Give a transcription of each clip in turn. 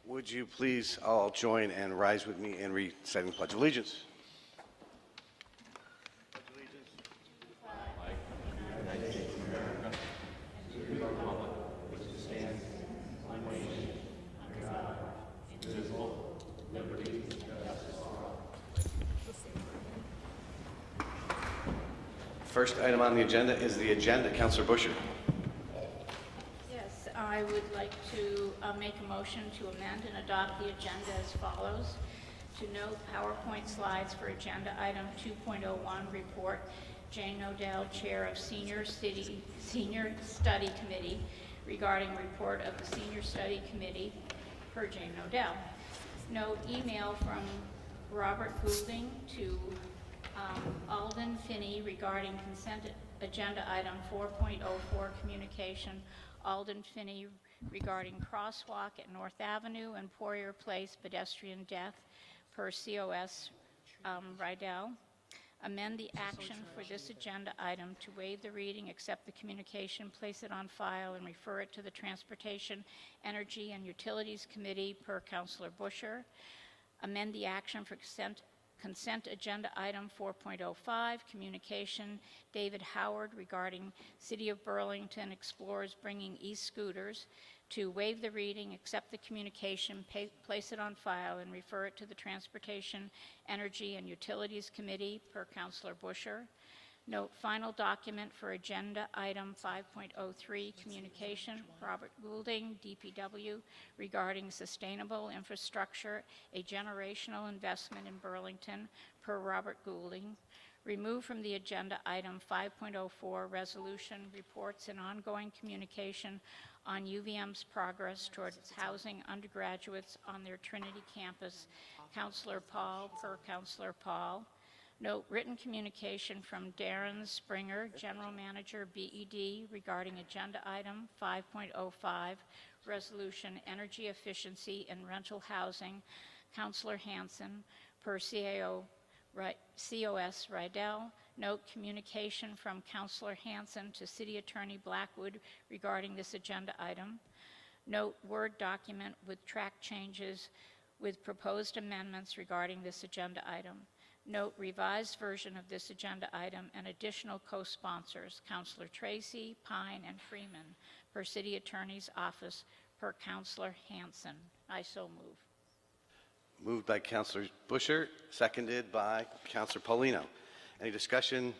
Would you please all join and rise with me in reciting the Pledge of Allegiance? First item on the agenda is the agenda. Councilor Busher. Yes, I would like to make a motion to amend and adopt the agenda as follows. To note PowerPoint slides for agenda item 2.01 report. Jane Nodell, Chair of Senior Study Committee, regarding report of the Senior Study Committee per Jane Nodell. Note email from Robert Goulding to Alden Finney regarding consent agenda item 4.04 communication. Alden Finney regarding crosswalk at North Avenue and Poirier Place pedestrian death per COS Rydell. Amend the action for this agenda item to waive the reading, accept the communication, place it on file, and refer it to the Transportation, Energy, and Utilities Committee per Councilor Busher. Amend the action for consent agenda item 4.05, communication, David Howard regarding City of Burlington explores bringing e-scooters, to waive the reading, accept the communication, place it on file, and refer it to the Transportation, Energy, and Utilities Committee per Councilor Busher. Note final document for agenda item 5.03, communication, Robert Goulding, DPW, regarding sustainable infrastructure, a generational investment in Burlington, per Robert Goulding. Remove from the agenda item 5.04, resolution, reports and ongoing communication on UVM's progress towards housing undergraduates on their Trinity campus, Councilor Paul, per Councilor Paul. Note written communication from Darren Springer, General Manager BED, regarding agenda item 5.05, resolution energy efficiency in rental housing, Councilor Hanson, per COS Rydell. Note communication from Councilor Hanson to City Attorney Blackwood regarding this agenda item. Note Word document with track changes with proposed amendments regarding this agenda item. Note revised version of this agenda item and additional co-sponsors, Councilor Tracy, Pine, and Freeman, per City Attorney's Office, per Councilor Hanson. I so move. Moved by Councilor Busher, seconded by Councilor Paulino. Any discussion?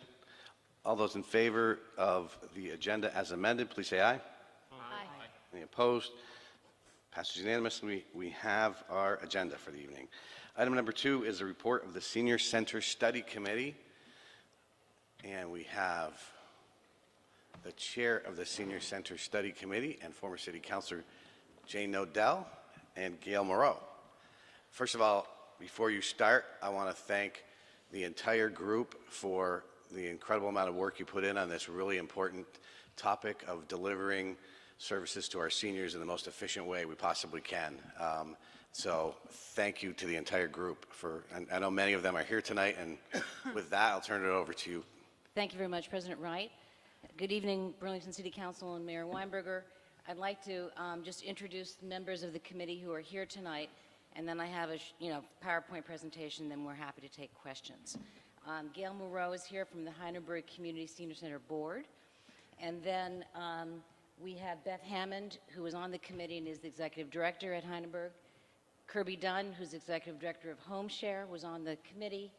All those in favor of the agenda as amended, please say aye. Aye. Any opposed? Passes unanimously. We have our agenda for the evening. Item number 2 is a report of the Senior Center Study Committee. And we have the chair of the Senior Center Study Committee and former City Councilor Jane Nodell and Gail Moreau. First of all, before you start, I want to thank the entire group for the incredible amount of work you put in on this really important topic of delivering services to our seniors in the most efficient way we possibly can. So thank you to the entire group I know many of them are here tonight, and with that, I'll turn it over to you. Thank you very much, President Wright. Good evening, Burlington City Council and Mayor Weinberger. I'd like to just introduce the members of the committee who are here tonight, and then I have a PowerPoint presentation, then we're happy to take questions. Gail Moreau is here from the Hydaburg Community Senior Center Board. And then we have Beth Hammond, who is on the committee and is the Executive Director at Hydaburg. Kirby Dunn, who's Executive Director of Home Share, was on the committee.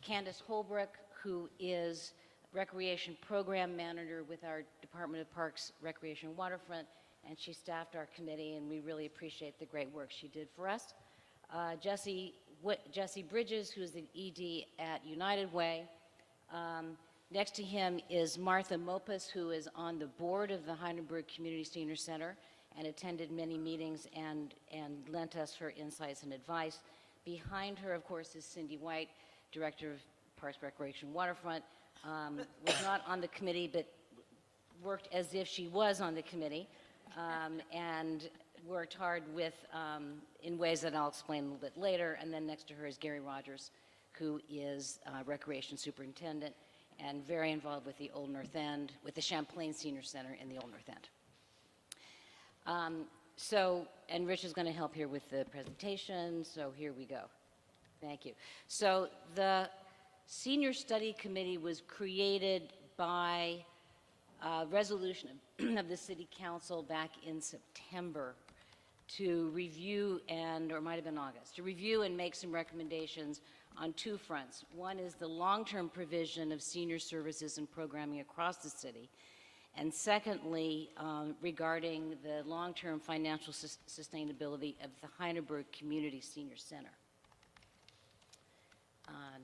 Candace Holbrook, who is Recreation Program Manager with our Department of Parks, Recreation and Waterfront, and she staffed our committee, and we really appreciate the great work she did for us. Jesse Bridges, who's the ED at United Way. Next to him is Martha Mopus, who is on the board of the Hydaburg Community Senior Center and attended many meetings and lent us her insights and advice. Behind her, of course, is Cindy White, Director of Parks, Recreation, and Waterfront. Was not on the committee, but worked as if she was on the committee, and worked hard in ways that I'll explain a little bit later. And then next to her is Gary Rogers, who is Recreation Superintendent and very involved with the Old North End, with the Champlain Senior Center in the Old North End. And Rich is going to help here with the presentation, so here we go. Thank you. So the Senior Study Committee was created by resolution of the City Council back in September to review or it might have been August, to review and make some recommendations on two fronts. One is the long-term provision of senior services and programming across the city, and secondly, regarding the long-term financial sustainability of the Hydaburg Community Senior Center.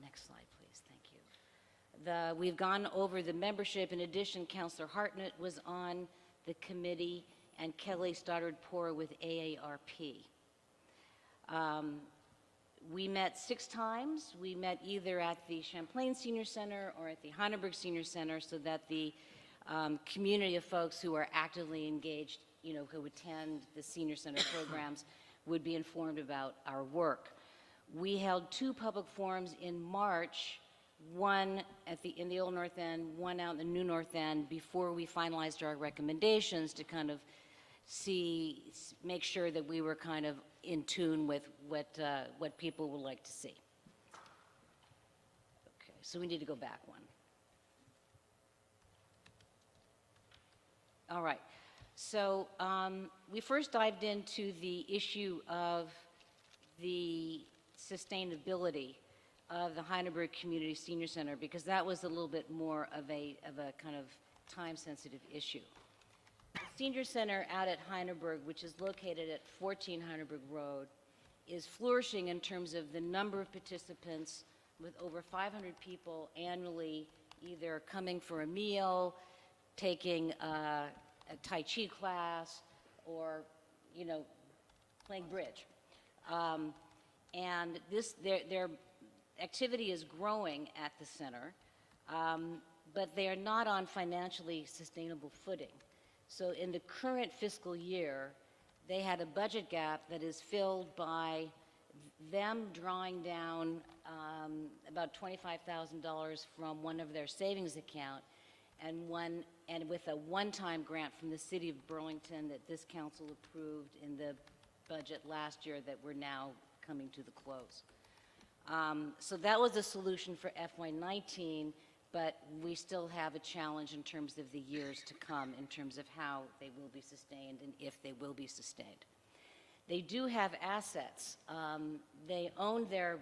Next slide, please. Thank you. We've gone over the membership. In addition, Councillor Hartnett was on the committee, and Kelly Stoddard-Poor with AARP. We met 6 times. We met either at the Champlain Senior Center or at the Hydaburg Senior Center, so that the community of folks who are actively engaged, who attend the Senior Center programs, would be informed about our work. We held 2 public forums in March, one in the Old North End, one out in the New North End, before we finalized our recommendations to kind of make sure that we were kind of in tune with what people would like to see. Okay, so we need to go back one. All right, so we first dived into the issue of the sustainability of the Hydaburg Community Senior Center, because that was a little bit more of a kind of time-sensitive issue. The Senior Center out at Hydaburg, which is located at 14 Hydaburg Road, is flourishing in terms of the number of participants, with over 500 people annually either coming for a meal, taking a Tai Chi class, or, playing bridge. And their activity is growing at the center, but they are not on financially sustainable footing. So in the current fiscal year, they had a budget gap that is filled by them drawing down about $25,000 from one of their savings account, and with a one-time grant from the city of Burlington that this council approved in the budget last year that we're now coming to the close. So that was the solution for FY19, but we still have a challenge in terms of the years to come, in terms of how they will be sustained and if they will be sustained. They do have assets. They own their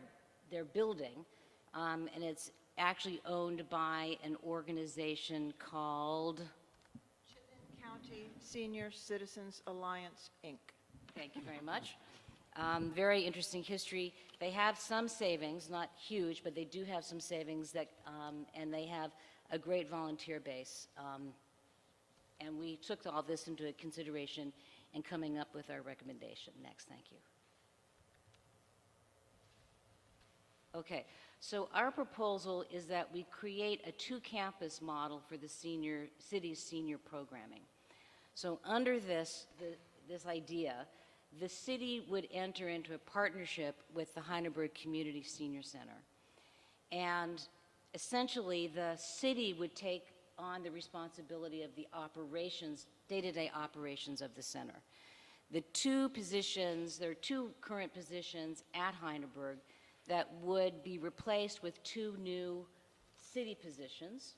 building, and it's actually owned by an organization called County Senior Citizens Alliance, Inc. Thank you very much. Very interesting history. They have some savings, not huge, but they do have some savings and they have a great volunteer base. And we took all this into consideration in coming up with our recommendation. Next, thank you. Okay, so our proposal is that we create a 2-campus model for the city's senior programming. So under this idea, the city would enter into a partnership with the Hydaburg Community Senior Center. And essentially, the city would take on the responsibility of the operations, day-to-day operations of the center. There are 2 current positions at Hydaburg that would be replaced with 2 new city positions,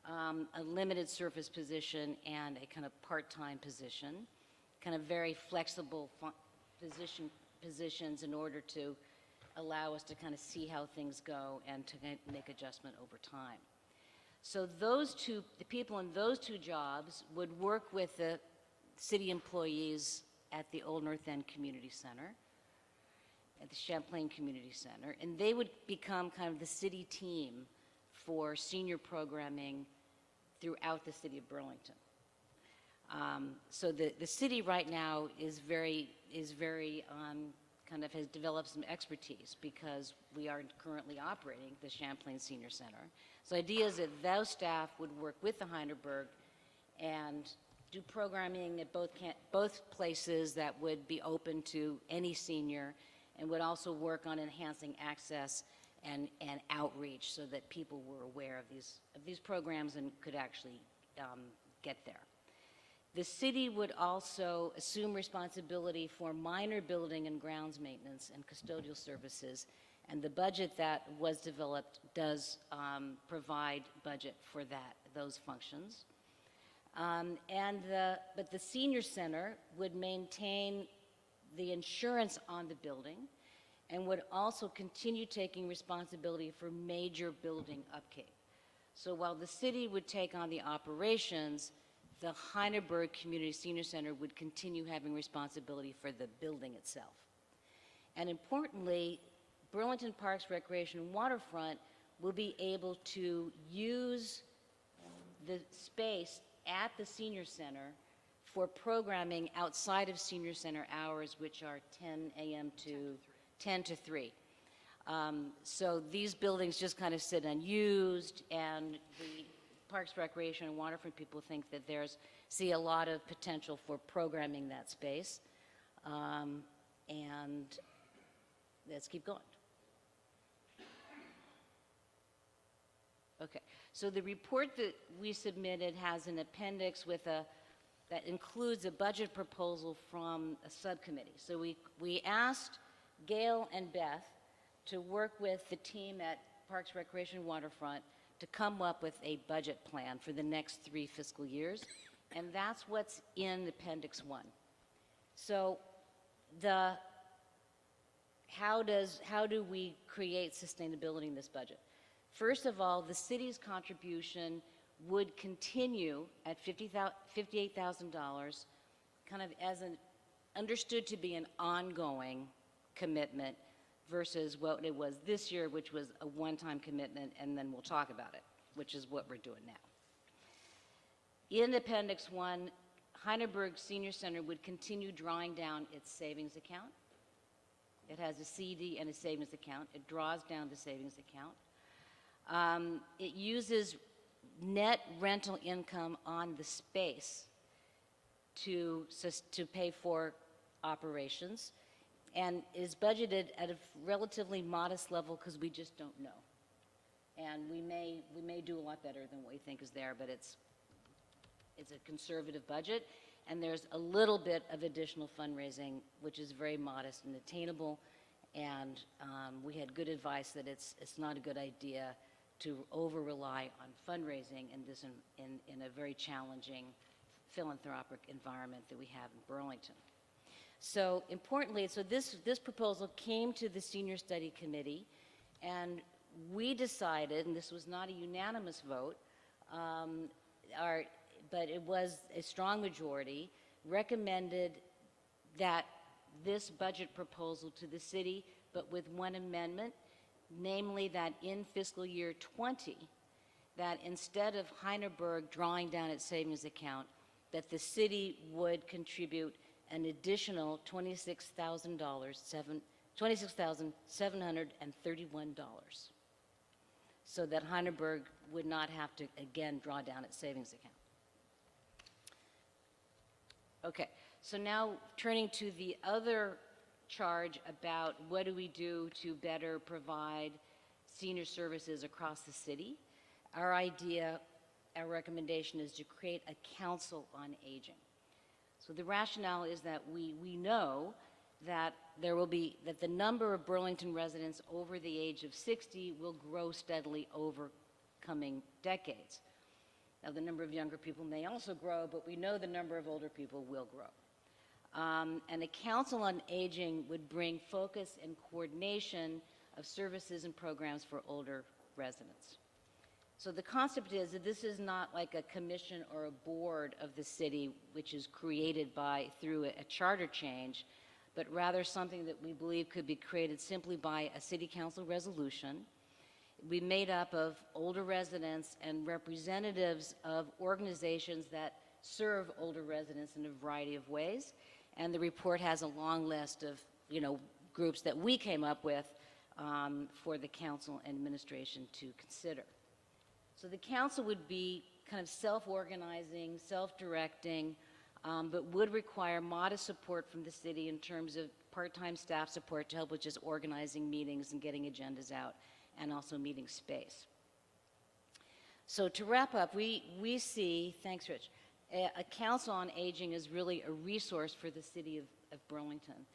a limited service position and a kind of part-time position, kind of very flexible positions in order to allow us to kind of see how things go and to make adjustment over time. So the people in those 2 jobs would work with the city employees at the Old North End Community Center, at the Champlain Community Center, and they would become kind of the city team for senior programming throughout the city of Burlington. So the city right now is very kind of has developed some expertise, because we are currently operating the Champlain Senior Center. So the idea is that those staff would work with the Hydaburg and do programming at both places that would be open to any senior, and would also work on enhancing access and outreach so that people were aware of these programs and could actually get there. The city would also assume responsibility for minor building and grounds maintenance and custodial services, and the budget that was developed does provide budget for those functions. But the senior center would maintain the insurance on the building and would also continue taking responsibility for major building upkeep. So while the city would take on the operations, the Hydaburg Community Senior Center would continue having responsibility for the building itself. And importantly, Burlington Parks, Recreation, and Waterfront will be able to use the space at the senior center for programming outside of senior center hours, which are 10 a.m. to 10 to 3. So these buildings just kind of sit unused, and the Parks, Recreation, and Waterfront people think that see a lot of potential for programming that space. And let's keep going. Okay, so the report that we submitted has an appendix that includes a budget proposal from a subcommittee. So we asked Gail and Beth to work with the team at Parks, Recreation, and Waterfront to come up with a budget plan for the next 3 fiscal years, and that's what's in Appendix 1. So how do we create sustainability in this budget? First of all, the city's contribution would continue at $58,000, kind of understood to be an ongoing commitment versus what it was this year, which was a one-time commitment, and then we'll talk about it, which is what we're doing now. In Appendix 1, Hydaburg Senior Center would continue drawing down its savings account. It has a CD and a savings account. It draws down the savings account. It uses net rental income on the space to pay for operations, and is budgeted at a relatively modest level because we just don't know. And we may do a lot better than what we think is there, but it's a conservative budget, and there's a little bit of additional fundraising, which is very modest and attainable, and we had good advice that it's not a good idea to over-rely on fundraising in a very challenging philanthropic environment that we have in Burlington. So importantly, this proposal came to the Senior Study Committee, and we decided, and this was not a unanimous vote, but it was a strong majority, recommended that this budget proposal to the city, but with one amendment, namely that in fiscal year 20, that instead of Hydaburg drawing down its savings account, that the city would contribute an additional $26,731, so that Hydaburg would not have to again draw down its savings account. Okay, so now turning to the other charge about what do we do to better provide senior services across the city. Our recommendation is to create a council on aging. So the rationale is that we know that that the number of Burlington residents over the age of 60 will grow steadily over coming decades. Now, the number of younger people may also grow, but we know the number of older people will grow. And a council on aging would bring focus and coordination of services and programs for older residents. So the concept is that this is not like a commission or a board of the city, which is created through a charter change, but rather something that we believe could be created simply by a city council resolution. We made up of older residents and representatives of organizations that serve older residents in a variety of ways. And the report has a long list of, groups that we came up with for the council and administration to consider. So the council would be kind of self-organizing, self-directing, but would require modest support from the city in terms of part-time staff support to help with just organizing meetings and getting agendas out, and also meeting space. So to wrap up, we see, thanks Rich, A council on aging is really a resource for the city of Burlington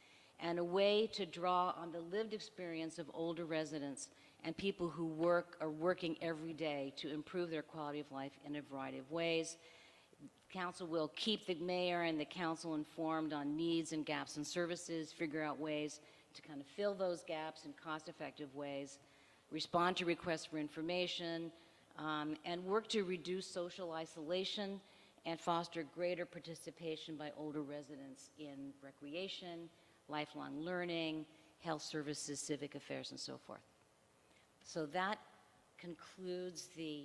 and a way to draw on the lived experience of older residents and people who are working every day to improve their quality of life in a variety of ways. Council will keep the mayor and the council informed on needs and gaps in services, figure out ways to kind of fill those gaps in cost-effective ways, respond to requests for information, and work to reduce social isolation and foster greater participation by older residents in recreation, lifelong learning, health services, civic affairs, and so forth. So that concludes the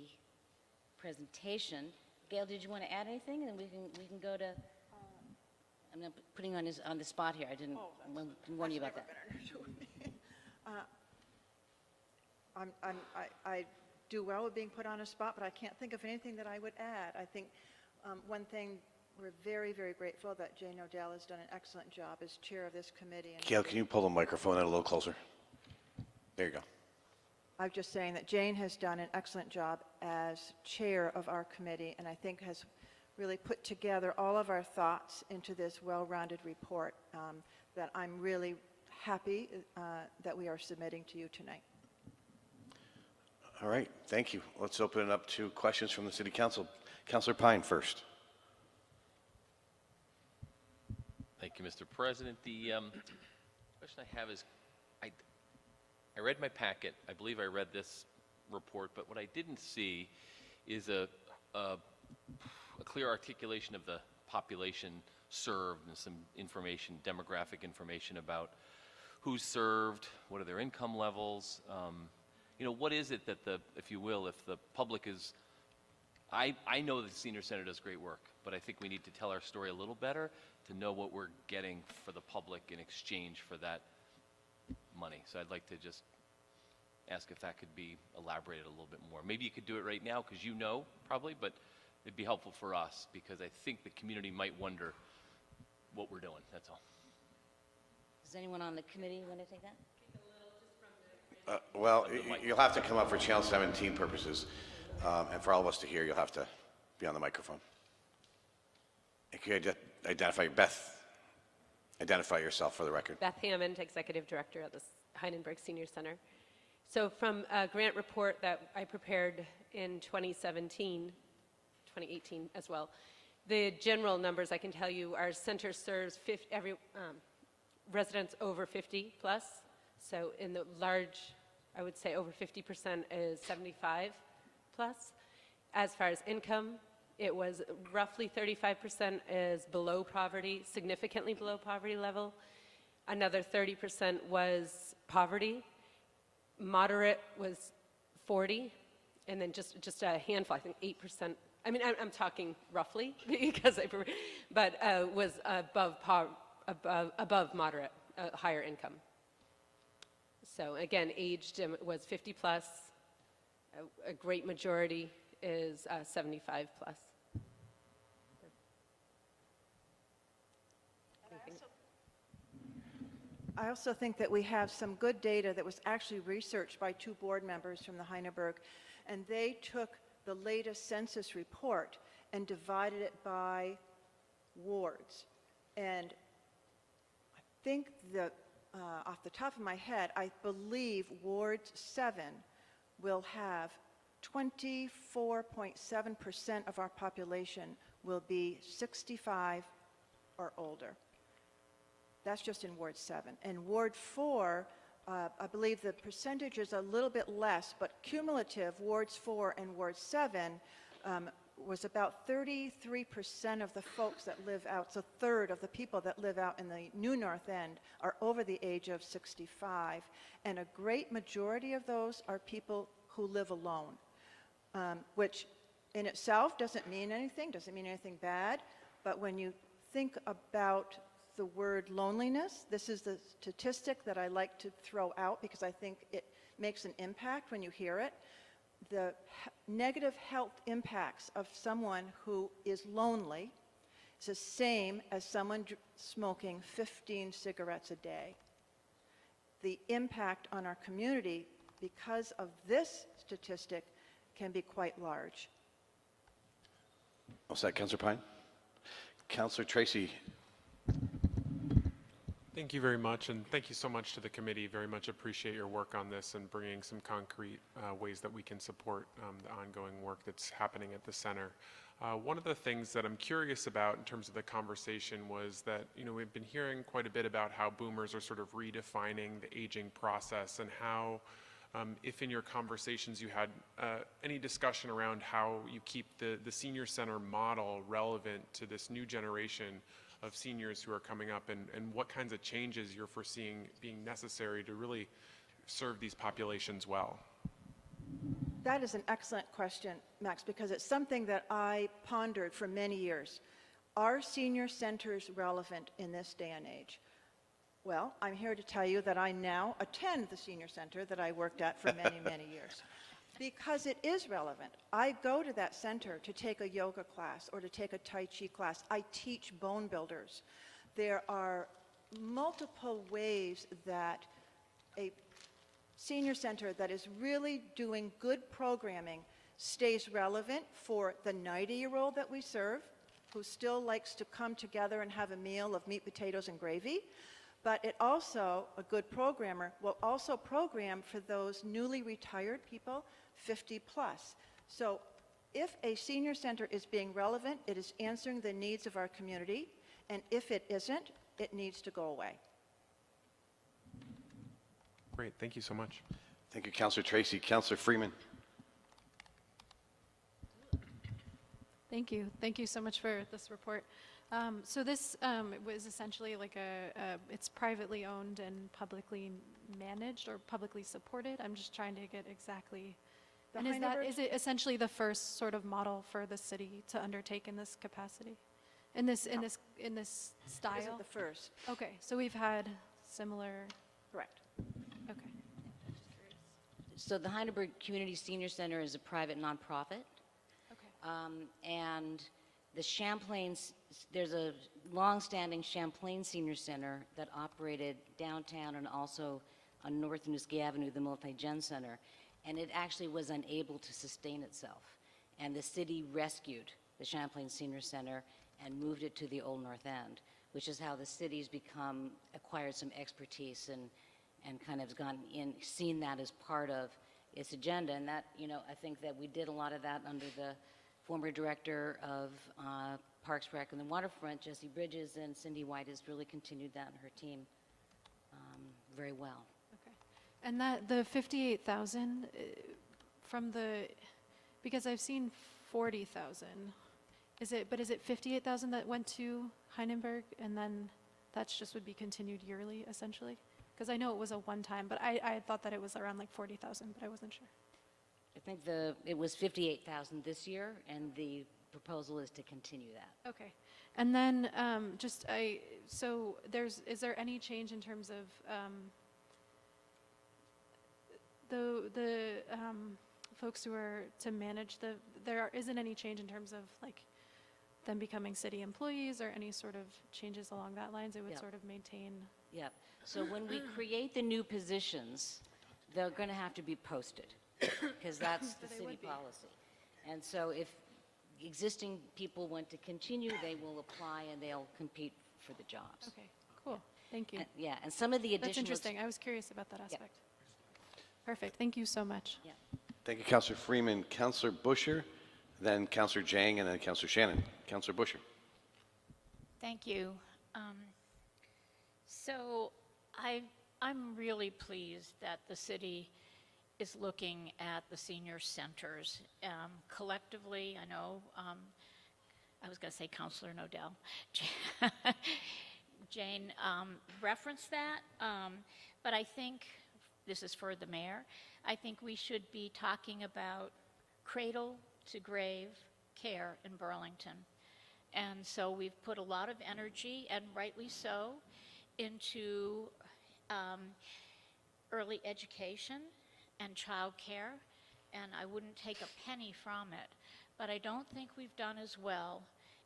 presentation. Gail, did you want to add anything? And we can go to. I'm not putting on the spot here. I didn't warn you about that. I do well with being put on a spot, but I can't think of anything that I would add. I think one thing we're very, very grateful that Jane Odell has done an excellent job as chair of this committee. And Gail, can you pull the microphone in a little closer? There you go. I'm just saying that Jane has done an excellent job as chair of our committee, and I think has really put together all of our thoughts into this well-rounded report that I'm really happy that we are submitting to you tonight. All right, thank you. Let's open it up to questions from the City Council. Councilor Pine first. Thank you, Mr. President. The question I have is, I read my packet. I believe I read this report, but what I didn't see is a clear articulation of the population served and some information, demographic information about who's served, what are their income levels. You know, what is it that if you will, if the public is, I know the Senior Center does great work, but I think we need to tell our story a little better to know what we're getting for the public in exchange for that money. So I'd like to just ask if that could be elaborated a little bit more. Maybe you could do it right now because you know probably, but it'd be helpful for us because I think the community might wonder what we're doing, that's all. Does anyone on the committee want to take that? Well, you'll have to come up for Channel 17 purposes, and for all of us to hear, you'll have to be on the microphone. And can you identify yourself for the record? Beth Hammond, Executive Director at the Hydaburg Senior Center. So from a grant report that I prepared in 2018 as well, the general numbers I can tell you, our center serves residents over 50 plus. So in the large, I would say over 50% is 75 plus. As far as income, it was roughly 35% is below poverty, significantly below poverty level. Another 30% was poverty. Moderate was 40, and then just a handful, I think 8%. I mean, I'm talking roughly because was above moderate, higher income. So again, aged was 50 plus. A great majority is 75 plus. I also think that we have some good data that was actually researched by two board members from the Heineberg, and they took the latest census report and divided it by wards. And I think that off the top of my head, I believe Ward 7 will have 24.7% of our population will be 65 or older. That's just in Ward 7. And Ward 4, I believe the percentage is a little bit less, but cumulative, Wards 4 and Ward 7 was about 33% of the folks that live out, so a third of the people that live out in the New North End are over the age of 65. And a great majority of those are people who live alone, which in itself doesn't mean anything bad, but when you think about the word loneliness, this is the statistic that I like to throw out because I think it makes an impact when you hear it. The negative health impacts of someone who is lonely is the same as someone smoking 15 cigarettes a day. The impact on our community because of this statistic can be quite large. What's that, Councilor Pine? Councillor Tracy. Thank you very much, and thank you so much to the committee. Very much appreciate your work on this and bringing some concrete ways that we can support the ongoing work that's happening at the center. One of the things that I'm curious about in terms of the conversation was that, we've been hearing quite a bit about how boomers are sort of redefining the aging process, and how, if in your conversations you had any discussion around how you keep the senior center model relevant to this new generation of seniors who are coming up, and what kinds of changes you're foreseeing being necessary to really serve these populations well. That is an excellent question, Max, because it's something that I pondered for many years. Are senior centers relevant in this day and age? Well, I'm here to tell you that I now attend the senior center that I worked at for many, many years. Because it is relevant. I go to that center to take a yoga class or to take a Tai Chi class. I teach bone builders. There are multiple ways that a senior center that is really doing good programming stays relevant for the 90-year-old that we serve, who still likes to come together and have a meal of meat, potatoes, and gravy. But it also, a good programmer, will also program for those newly retired people, 50 plus. So if a senior center is being relevant, it is answering the needs of our community, and if it isn't, it needs to go away. Great, thank you so much. Thank you, Councillor Tracy. Councillor Freeman. Thank you. Thank you so much for this report. So this was essentially like it's privately owned and publicly managed or publicly supported. I'm just trying to get exactly. And is it essentially the first sort of model for the city to undertake in this capacity, in this style? Isn't the first. Okay, so we've had similar. Correct. Okay. So the Hydaburg Community Senior Center is a private nonprofit. Okay. And the Champlain, there's a long-standing Champlain Senior Center that operated downtown and also on North Newski Avenue, the Multi-Gen Center, and it actually was unable to sustain itself. And the city rescued the Champlain Senior Center and moved it to the Old North End, which is how the city's acquired some expertise and kind of gone in, seen that as part of its agenda. And that, I think that we did a lot of that under the former director of Parks, Rec, and the Waterfront, Jessie Bridges, and Cindy White has really continued that and her team very well. Okay. And that the 58,000 from because I've seen 40,000. Is it 58,000 that went to Heineberg, and then that's just would be continued yearly essentially? Because I know it was a one-time, but I thought that it was around like 40,000, but I wasn't sure. I think it was 58,000 this year, and the proposal is to continue that. Okay. And then so is there any change in terms of the folks who are to manage there isn't any change in terms of like them becoming city employees or any sort of changes along that lines? It would Yep. sort of maintain. Yep. So when we create the new positions, they're going to have to be posted because that's the They city would be. policy. And so if existing people want to continue, they will apply and they'll compete for the jobs. Okay, cool. Thank you. And, yeah, and some of the additional... That's interesting. I was curious about that aspect. Perfect. Thank you so much. Yeah. Thank you, Councillor Freeman. Councillor Busher, then Councillor Jang, and then Councillor Shannon. Councillor Busher. Thank you. So I'm really pleased that the city is looking at the senior centers. Collectively, I know, I was going to say Councillor Nodell. Jane referenced that, but I think, this is for the mayor, I think we should be talking about cradle to grave care in Burlington. And so we've put a lot of energy, and rightly so, into early education and child care, and I wouldn't take a penny from it. But I don't think we've done as well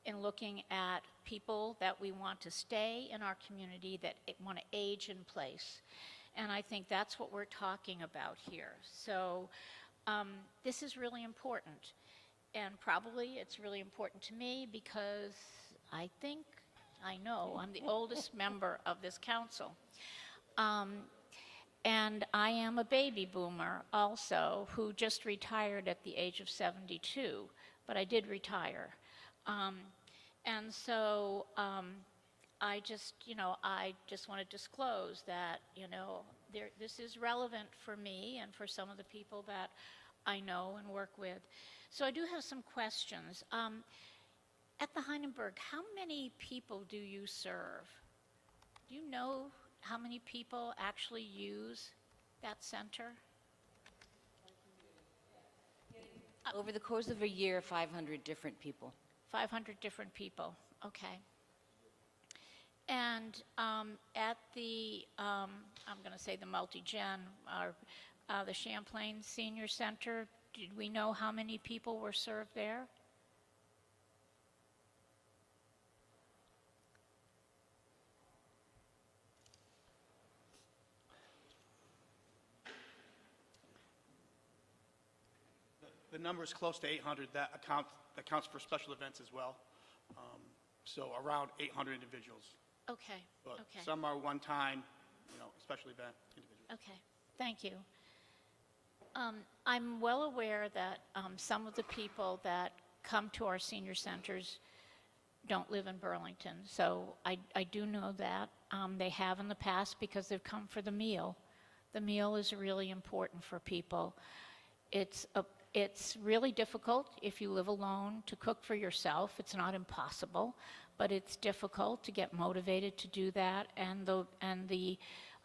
in looking at people that we want to stay in our community, that want to age in place. And I think that's what we're talking about here. So this is really important. And probably it's really important to me because I think, I know, I'm the oldest member of this council. And I am a baby boomer also, who just retired at the age of 72, but I did retire. And so I just want to disclose that, this is relevant for me and for some of the people that I know and work with. So I do have some questions. At the Hydaburg, how many people do you serve? Do you know how many people actually use that center? Over the course of a year, 500 different people. 500 different people, okay. And at the, I'm going to say the multi-gen, the Champlain Senior Center, did we know how many people were served there? The number is close to 800. That accounts for special events as well. So around 800 individuals. Okay, But okay. some are one-time, special event individuals. Okay, thank you. I'm well aware that some of the people that come to our senior centers don't live in Burlington. So I do know that. They have in the past because they've come for the meal. The meal is really important for people. It's really difficult if you live alone to cook for yourself. It's not impossible, but it's difficult to get motivated to do that. And the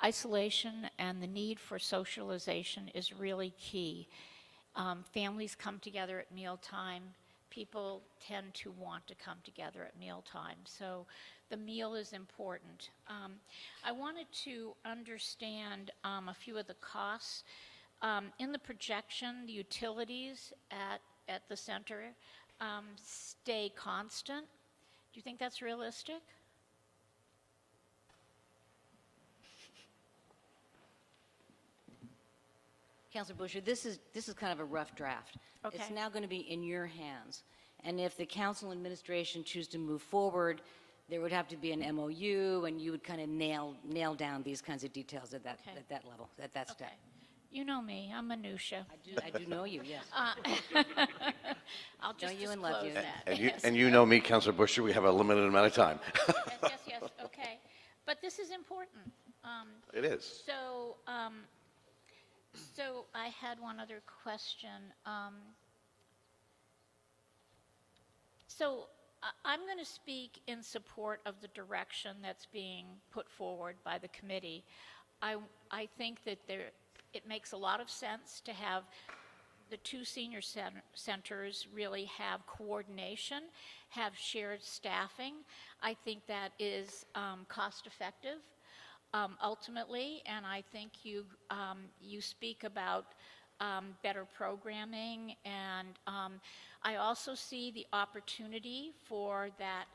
isolation and the need for socialization is really key. Families come together at mealtime. People tend to want to come together at mealtime. So the meal is important. I wanted to understand a few of the costs. In the projection, the utilities at the center stay constant. Do you think that's realistic? Councilor Busher, this is kind of a rough draft. Okay. It's now going to be in your hands. And if the council administration choose to move forward, there would have to be an MOU, and you would kind of nail down these kinds of details at that Okay. at that level, at that step. Okay. You know me, I'm minutia. I do know you, yes. I'll just you and love disclose you. that. And you know me, Councilor Busher, we have a limited amount of time. Yes, okay. But this is important. It is. So I had one other question. I'm going to speak in support of the direction that's being put forward by the committee. I think that it makes a lot of sense to have the two senior centers really have coordination, have shared staffing. I think that is cost effective ultimately, and I think you speak about better programming, and I also see the opportunity for that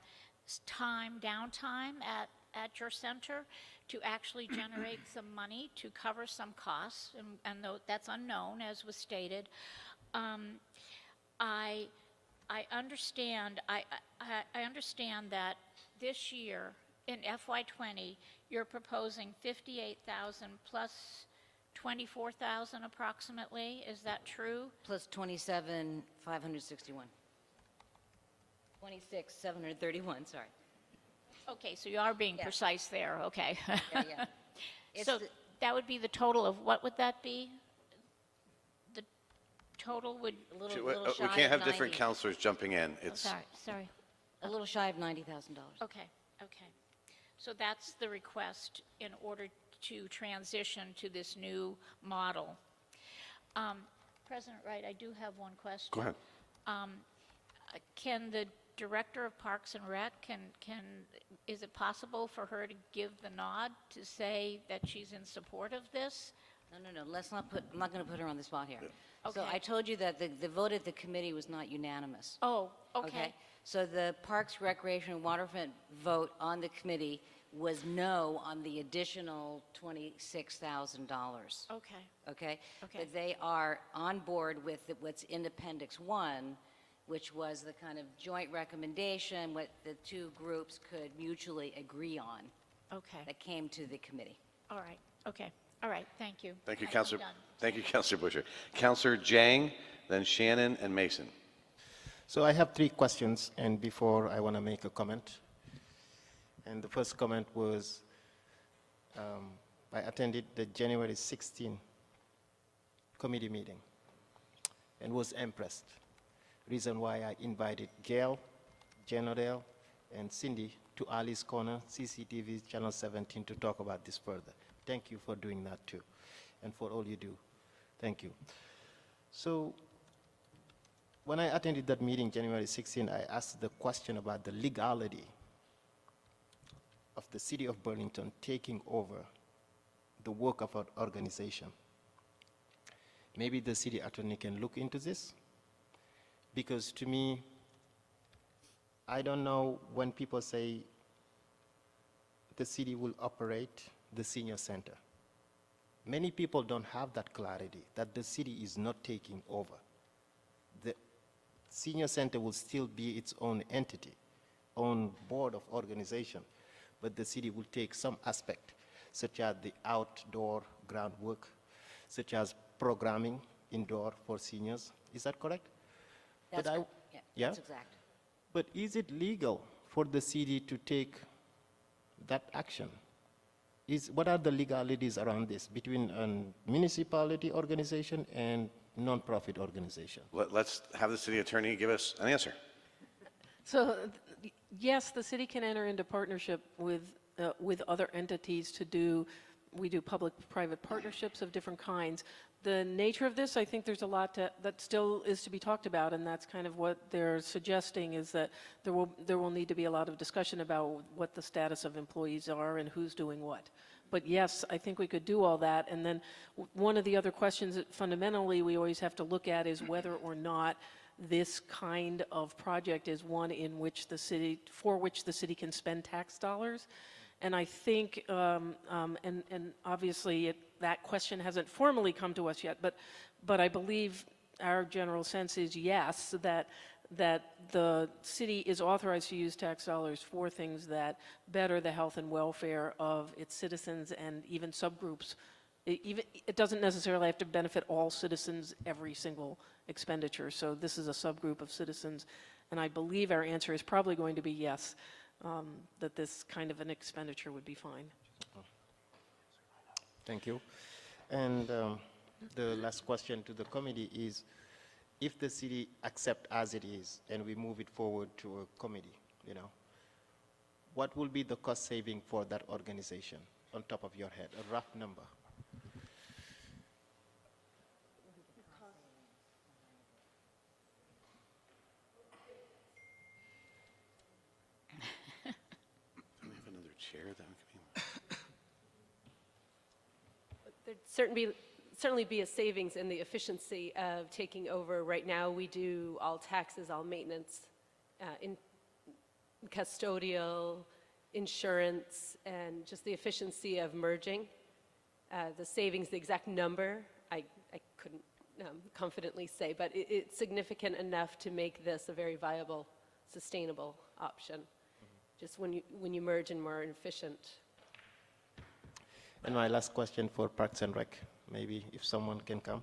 downtime at your center to actually generate some money to cover some costs, and though that's unknown, as was stated. I understand. I understand that this year in FY20 you're proposing 58,000 plus 24,000 approximately. Is that true? Plus 27,561. 26,731, sorry. Okay, so you are being Yeah. precise there. Okay. Yeah. It's So the- that would be the total of, what would that be? The total would, a We little shy can't of have different 90 counselors jumping in. oh, It's, sorry. A little shy of $90,000. Okay. So that's the request in order to transition to this new model. President Wright, I do have one question. go ahead. Can the Director of Parks and Rec, is it possible for her to give the nod to say that she's in support of this? No, let's not I'm not going to put her on the spot here. So Okay. I told you that the vote at the committee was not unanimous. Oh, okay. So the Parks, Recreation, and Waterfront vote on the committee was no on the additional $26,000. Okay. Okay? Okay. But they are on board with what's in Appendix 1, which was the kind of joint recommendation, what the two groups could mutually agree on, Okay, that came to the committee. all right, okay, all right, thank you. Thank you, I'm Counselor. done. Thank you, Counselor Busher. Counselor Jang, then Shannon and Mason. So I have 3 questions, and before I want to make a comment. And the first comment was, I attended the January 16 committee meeting and was impressed. Reason why I invited Gail, Jen Odell, and Cindy to Ali's Corner, CCTV Channel 17, to talk about this further. Thank you for doing that too, and for all you do. Thank you. So when I attended that meeting, January 16, I asked the question about the legality of the city of Burlington taking over the work of our organization. Maybe the city attorney can look into this, because to me, I don't know when people say the city will operate the senior center. Many people don't have that clarity, that the city is not taking over. The senior center will still be its own entity, own board of organization, but the city will take some aspect, such as the outdoor groundwork, such as programming indoor for seniors. Is that correct? That's, But yeah? that's exact. But is it legal for the city to take that action? What are the legalities around this between a municipality organization and nonprofit organization? Let's have the city attorney give us an answer. So, yes, the city can enter into partnership with other entities to do, we do public-private partnerships of different kinds. The nature of this, I think there's a lot that still is to be talked about, and that's kind of what they're suggesting, is that there will need to be a lot of discussion about what the status of employees are and who's doing what. But yes, I think we could do all that. And then one of the other questions that fundamentally we always have to look at is whether or not this kind of project is one in which for which the city can spend tax dollars. And I think, and obviously that question hasn't formally come to us yet, but I believe our general sense is yes, that the city is authorized to use tax dollars for things that better the health and welfare of its citizens and even subgroups. It doesn't necessarily have to benefit all citizens every single expenditure. So this is a subgroup of citizens, and I believe our answer is probably going to be yes. That this kind of an expenditure would be fine. Thank you. And the last question to the committee is, if the city accepts as it is and we move it forward to a committee, what will be the cost saving for that organization on top of your head, a rough number? Chair, that would There'd certainly be a savings in the efficiency of taking over. Right now, we do all taxes, all maintenance, in custodial, insurance, and just the efficiency of merging. The savings, the exact number, I couldn't confidently say, but it's significant enough to make this a very viable, sustainable option. Just when you merge and more efficient. And my last question for Parks and Rec, maybe if someone can come.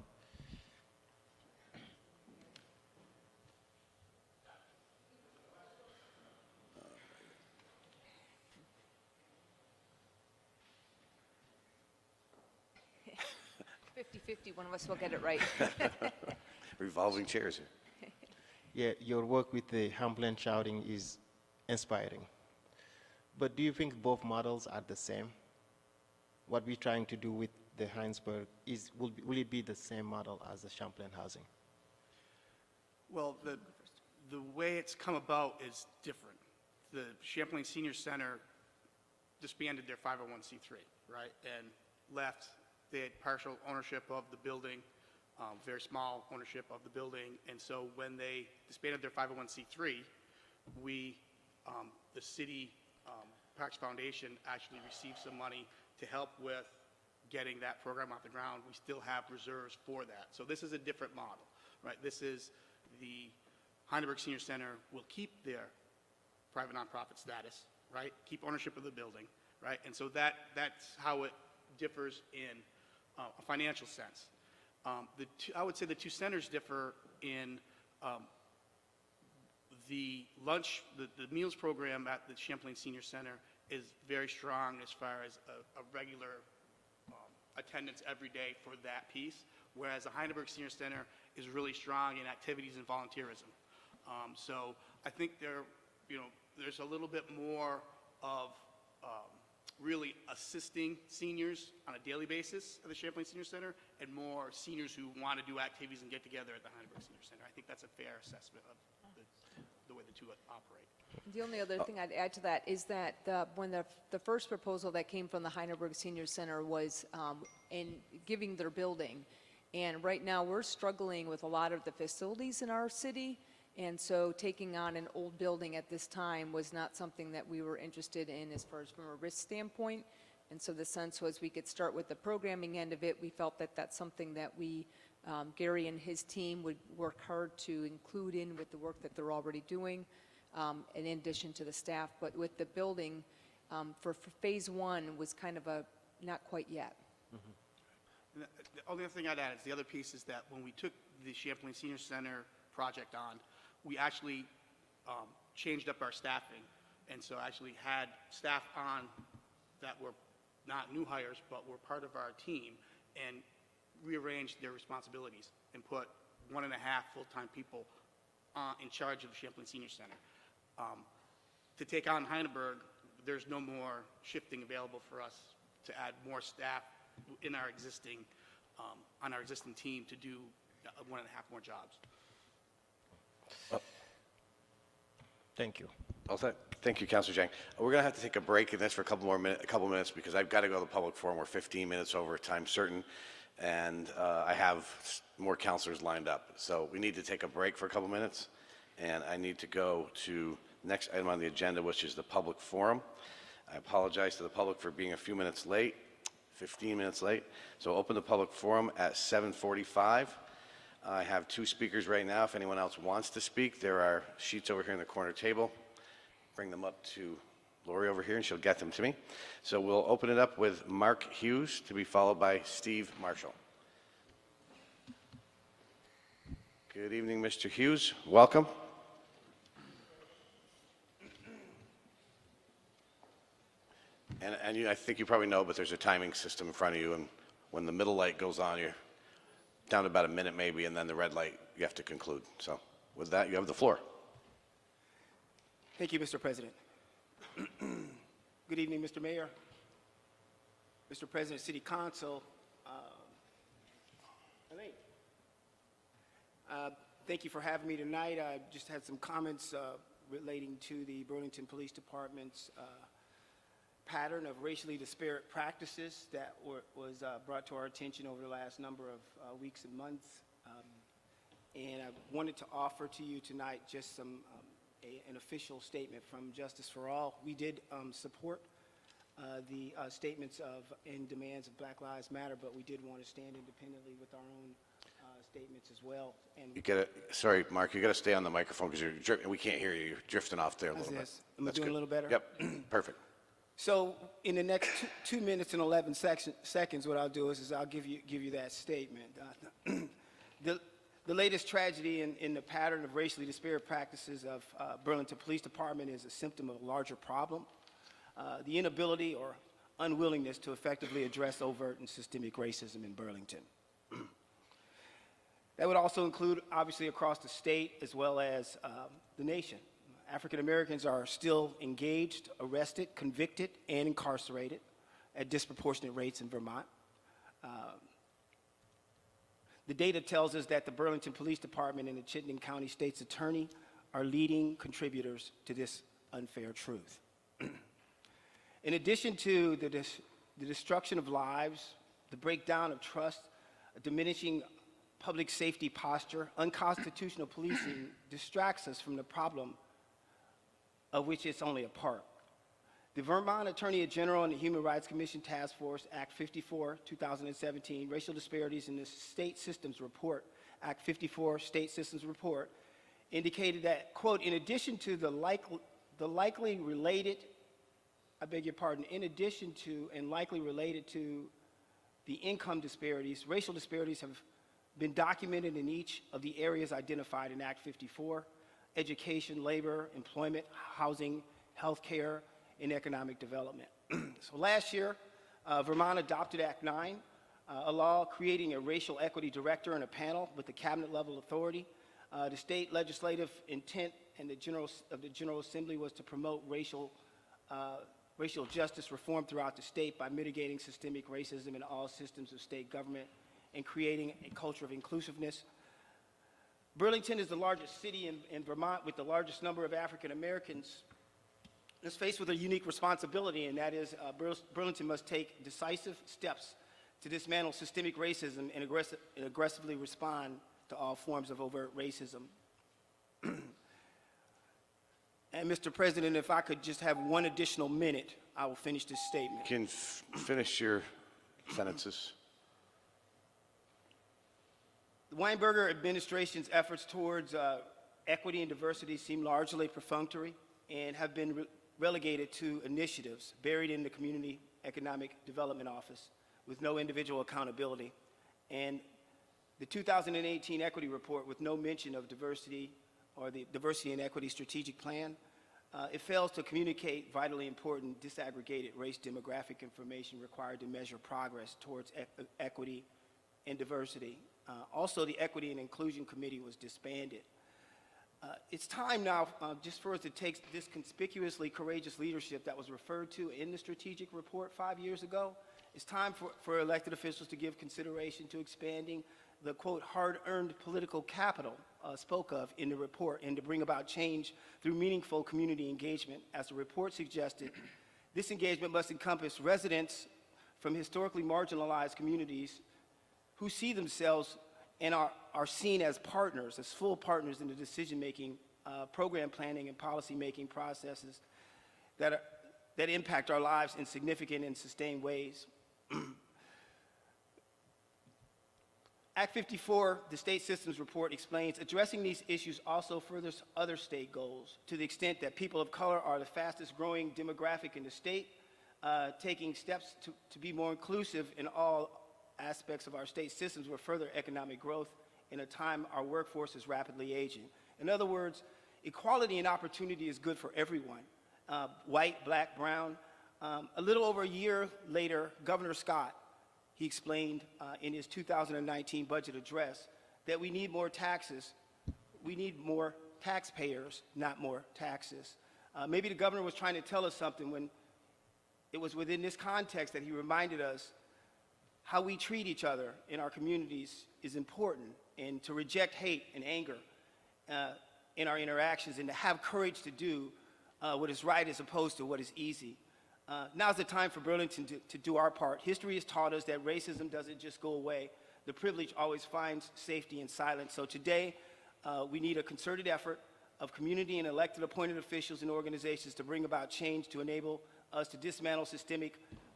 One of us will get it right. revolving chairs here. Yeah, your work with the Champlain shouting is inspiring. But do you think both models are the same? What we're trying to do with the Heinsberg will it be the same model as the Champlain housing? Well, the way it's come about is different. The Champlain Senior Center disbanded their 501c3, right, and left. They had partial ownership of the building, very small ownership of the building, and so when they disbanded their 501c3, the city Parks Foundation actually received some money to help with getting that program off the ground. We still have reserves for that. So this is a different model, right? This is the Hydaburg Senior Center will keep their private nonprofit status, right? Keep ownership of the building, right? And so that's how it differs in a financial sense. I would say the two centers differ in the lunch, the meals program at the Champlain Senior Center is very strong as far as a regular attendance every day for that piece, whereas the Hydaburg Senior Center is really strong in activities and volunteerism. So I think there's a little bit more of really assisting seniors on a daily basis at the Champlain Senior Center and more seniors who want to do activities and get together at the Hydaburg Senior Center. I think that's a fair assessment of the way the two operate. The only other thing I'd add to that is that when the first proposal that came from the Hydaburg Senior Center was in giving their building, and right now we're struggling with a lot of the facilities in our city, and so taking on an old building at this time was not something that we were interested in as far as from a risk standpoint. And so the sense was we could start with the programming end of it. We felt that that's something that Gary and his team would work hard to include in with the work that they're already doing, in addition to the staff. But with the building, for phase one was kind of a not quite yet. And the only other thing I'd add is the other piece is that when we took the Champlain Senior Center project on, we actually changed up our staffing, and so actually had staff on that were not new hires, but were part of our team, and rearranged their responsibilities and put 1.5 full-time people in charge of the Champlain Senior Center. To take on Hydaburg, there's no more shifting available for us to add more staff in our existing, on our existing team to do 1.5 more jobs. Thank you. All set. Thank you, Councilor Jang. We're going to have to take a break in this for a couple minutes because I've got to go to the public forum. We're 15 minutes over time certain, and I have more councilors lined up. So we need to take a break for a couple minutes, and I need to go to the next item on the agenda, which is the public forum. I apologize to the public for being a few minutes late, 15 minutes late. So open the public forum at 7:45. I have 2 speakers right now. If anyone else wants to speak, there are sheets over here in the corner table. Bring them up to Lori over here, and she'll get them to me. So we'll open it up with Mark Hughes, to be followed by Steve Marshall. Good evening, Mr. Hughes. Welcome. And I think you probably know, but there's a timing system in front of you, and when the middle light goes on, you're down to about a minute maybe, and then the red light, you have to conclude. So with that, you have the floor. Thank you, Mr. President. Good evening, Mr. Mayor, Mr. President, City Council. Elaine. Thank you for having me tonight. I just had some comments relating to the Burlington Police Department's pattern of racially disparate practices that was brought to our attention over the last number of weeks and months. And I wanted to offer to you tonight just an official statement from Justice for All. We did support the statements and demands of Black Lives Matter, but we did want to stand independently with our own statements as well. And You gotta, sorry, Mark, you got to stay on the microphone because we can't hear you. You're drifting off there a little bit. Am I doing a little better? Yep, perfect. So in the next 2 minutes and 11 seconds, what I'll do is I'll give you that statement. The latest tragedy in the pattern of racially disparate practices of Burlington Police Department is a symptom of a larger problem, the inability or unwillingness to effectively address overt and systemic racism in Burlington. That would also include, obviously, across the state as well as the nation. African Americans are still engaged, arrested, convicted, and incarcerated at disproportionate rates in Vermont. The data tells us that the Burlington Police Department and the Chittenden County State's Attorney are leading contributors to this unfair truth. In addition to the destruction of lives, the breakdown of trust, a diminishing public safety posture, unconstitutional policing distracts us from the problem of which it's only a part. The Vermont Attorney General and the Human Rights Commission Task Force, Act 54, 2017, Racial Disparities in the State Systems Report, Act 54, State Systems Report, indicated that, quote, in addition to the likely related, I beg your pardon, in addition to and likely related to the income disparities, racial disparities have been documented in each of the areas identified in Act 54: education, labor, employment, housing, healthcare, and economic development. So last year, Vermont adopted Act 9, a law creating a racial equity director and a panel with the cabinet level authority. The state legislative intent and the General Assembly was to promote racial justice reform throughout the state by mitigating systemic racism in all systems of state government and creating a culture of inclusiveness. Burlington is the largest city in Vermont with the largest number of African Americans. It's faced with a unique responsibility, and that is Burlington must take decisive steps to dismantle systemic racism and aggressively respond to all forms of overt racism. And Mr. President, if I could just have one additional minute, I will finish this statement. You can finish your sentences. The Weinberger administration's efforts towards equity and diversity seem largely perfunctory and have been relegated to initiatives buried in the Community Economic Development Office with no individual accountability. And the 2018 Equity Report, with no mention of diversity or the Diversity and Equity Strategic Plan, it fails to communicate vitally important disaggregated race demographic information required to measure progress towards equity and diversity. Also, the Equity and Inclusion Committee was disbanded. It's time now just for us to take this conspicuously courageous leadership that was referred to in the strategic report 5 years ago. It's time for elected officials to give consideration to expanding the, quote, hard-earned political capital spoke of in the report and to bring about change through meaningful community engagement. As the report suggested, this engagement must encompass residents from historically marginalized communities who see themselves and are seen as partners, as full partners in the decision-making, program planning, and policy-making processes that impact our lives in significant and sustained ways. Act 54, the State Systems Report, explains addressing these issues also furthers other state goals to the extent that people of color are the fastest growing demographic in the state, taking steps to be more inclusive in all aspects of our state systems will further economic growth in a time our workforce is rapidly aging. In other words, equality and opportunity is good for everyone, white, black, brown. A little over a year later, Governor Scott, he explained in his 2019 budget address that we need more taxes. We need more taxpayers, not more taxes. Maybe the governor was trying to tell us something when it was within this context that he reminded us how we treat each other in our communities is important, and to reject hate and anger in our interactions and to have courage to do what is right as opposed to what is easy. Now's the time for Burlington to do our part. History has taught us that racism doesn't just go away. The privileged always finds safety in silence. So today, we need a concerted effort of community and elected appointed officials and organizations to bring about change to enable us to dismantle systemic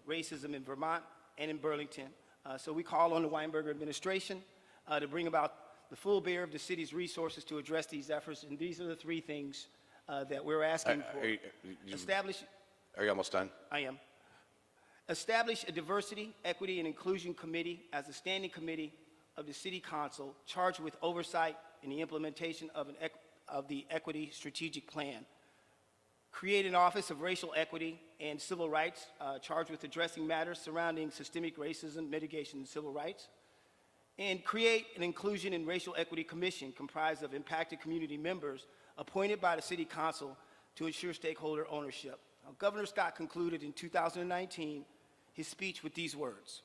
racism in Vermont and in Burlington. So we call on the Weinberger administration to bring about the full bear of the city's resources to address these efforts. And these are the three things that we're asking for. Are you almost done? I am. Establish a diversity, equity, and inclusion committee as a standing committee of the City Council charged with oversight in the implementation of the Equity Strategic Plan. Create an Office of Racial Equity and Civil Rights charged with addressing matters surrounding systemic racism, mitigation, and civil rights. And create an Inclusion and Racial Equity Commission comprised of impacted community members appointed by the City Council to ensure stakeholder ownership. Now, Governor Scott concluded in 2019 his speech with these words: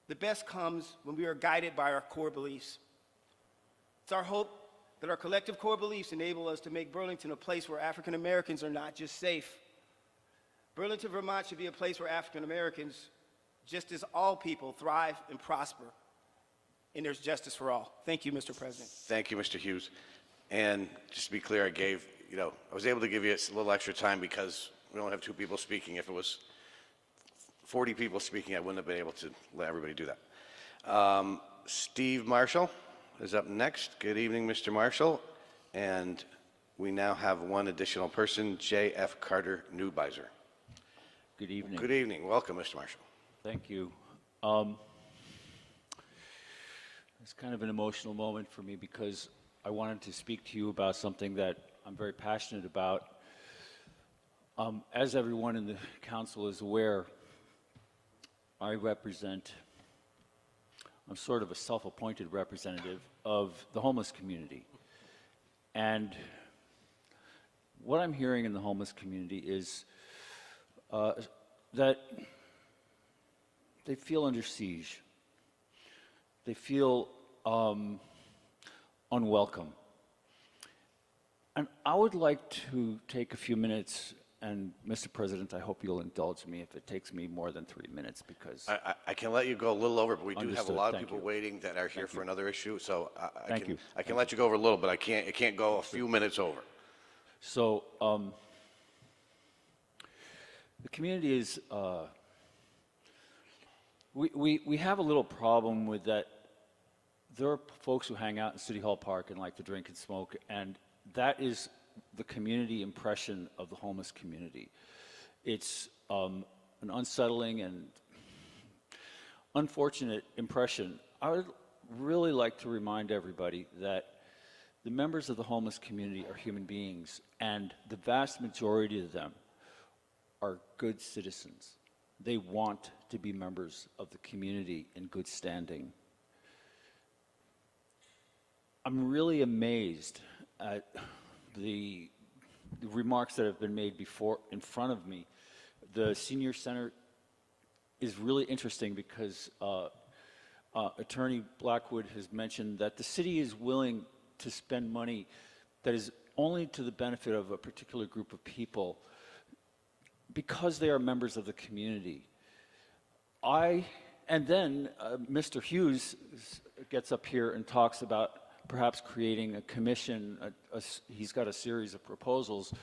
"The best comes when we are guided by our core beliefs." It's our hope that our collective core beliefs enable us to make Burlington a place where African Americans are not just safe. Burlington, Vermont should be a place where African Americans, just as all people, thrive and prosper, and there's justice for all. Thank you, Mr. President. Thank you, Mr. Hughes. And just to be clear, I was able to give you a little extra time because we only have 2 people speaking. If it was 40 people speaking, I wouldn't have been able to let everybody do that. Steve Marshall is up next. Good evening, Mr. Marshall. And we now have one additional person, J.F. Carter Newbiser. Good evening. Good evening. Welcome, Mr. Marshall. Thank you. It's kind of an emotional moment for me because I wanted to speak to you about something that I'm very passionate about. As everyone in the council is aware, I'm sort of a self-appointed representative of the homeless community. And what I'm hearing in the homeless community is that they feel under siege. They feel unwelcome. And I would like to take a few minutes, and Mr. President, I hope you'll indulge me if it takes me more than 3 minutes, because... I can let you go a little over, but we do have a Understood. lot of Thank people you. waiting that are here Thank for you. another issue, so Thank you. I can let you go over a little, but it can't go a few minutes over. So, the community is, we have a little problem with that. There are folks who hang out in City Hall Park and like to drink and smoke, and that is the community impression of the homeless community. It's an unsettling and unfortunate impression. I would really like to remind everybody that the members of the homeless community are human beings, and the vast majority of them are good citizens. They want to be members of the community in good standing. I'm really amazed at the remarks that have been made before in front of me. The senior center is really interesting because Attorney Blackwood has mentioned that the city is willing to spend money that is only to the benefit of a particular group of people because they are members of the community. And then Mr. Hughes gets up here and talks about perhaps creating a commission. He's got a series of proposals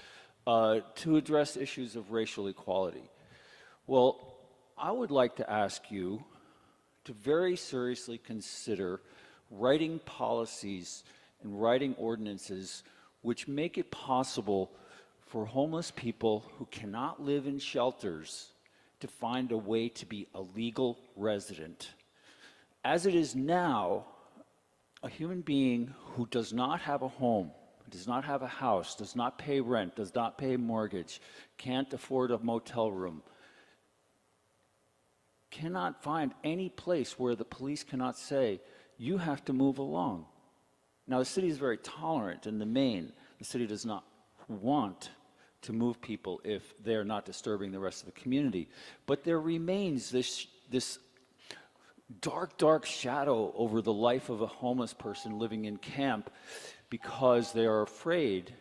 to address issues of racial equality. Well, I would like to ask you to very seriously consider writing policies and writing ordinances which make it possible for homeless people who cannot live in shelters to find a way to be a legal resident. As it is now, a human being who does not have a home, does not have a house, does not pay rent, does not pay mortgage, can't afford a motel room, cannot find any place where the police cannot say, you have to move along. Now, the city is very tolerant in the main. The city does not want to move people if they're not disturbing the rest of the community. But there remains this dark, dark shadow over the life of a homeless person living in camp because they are afraid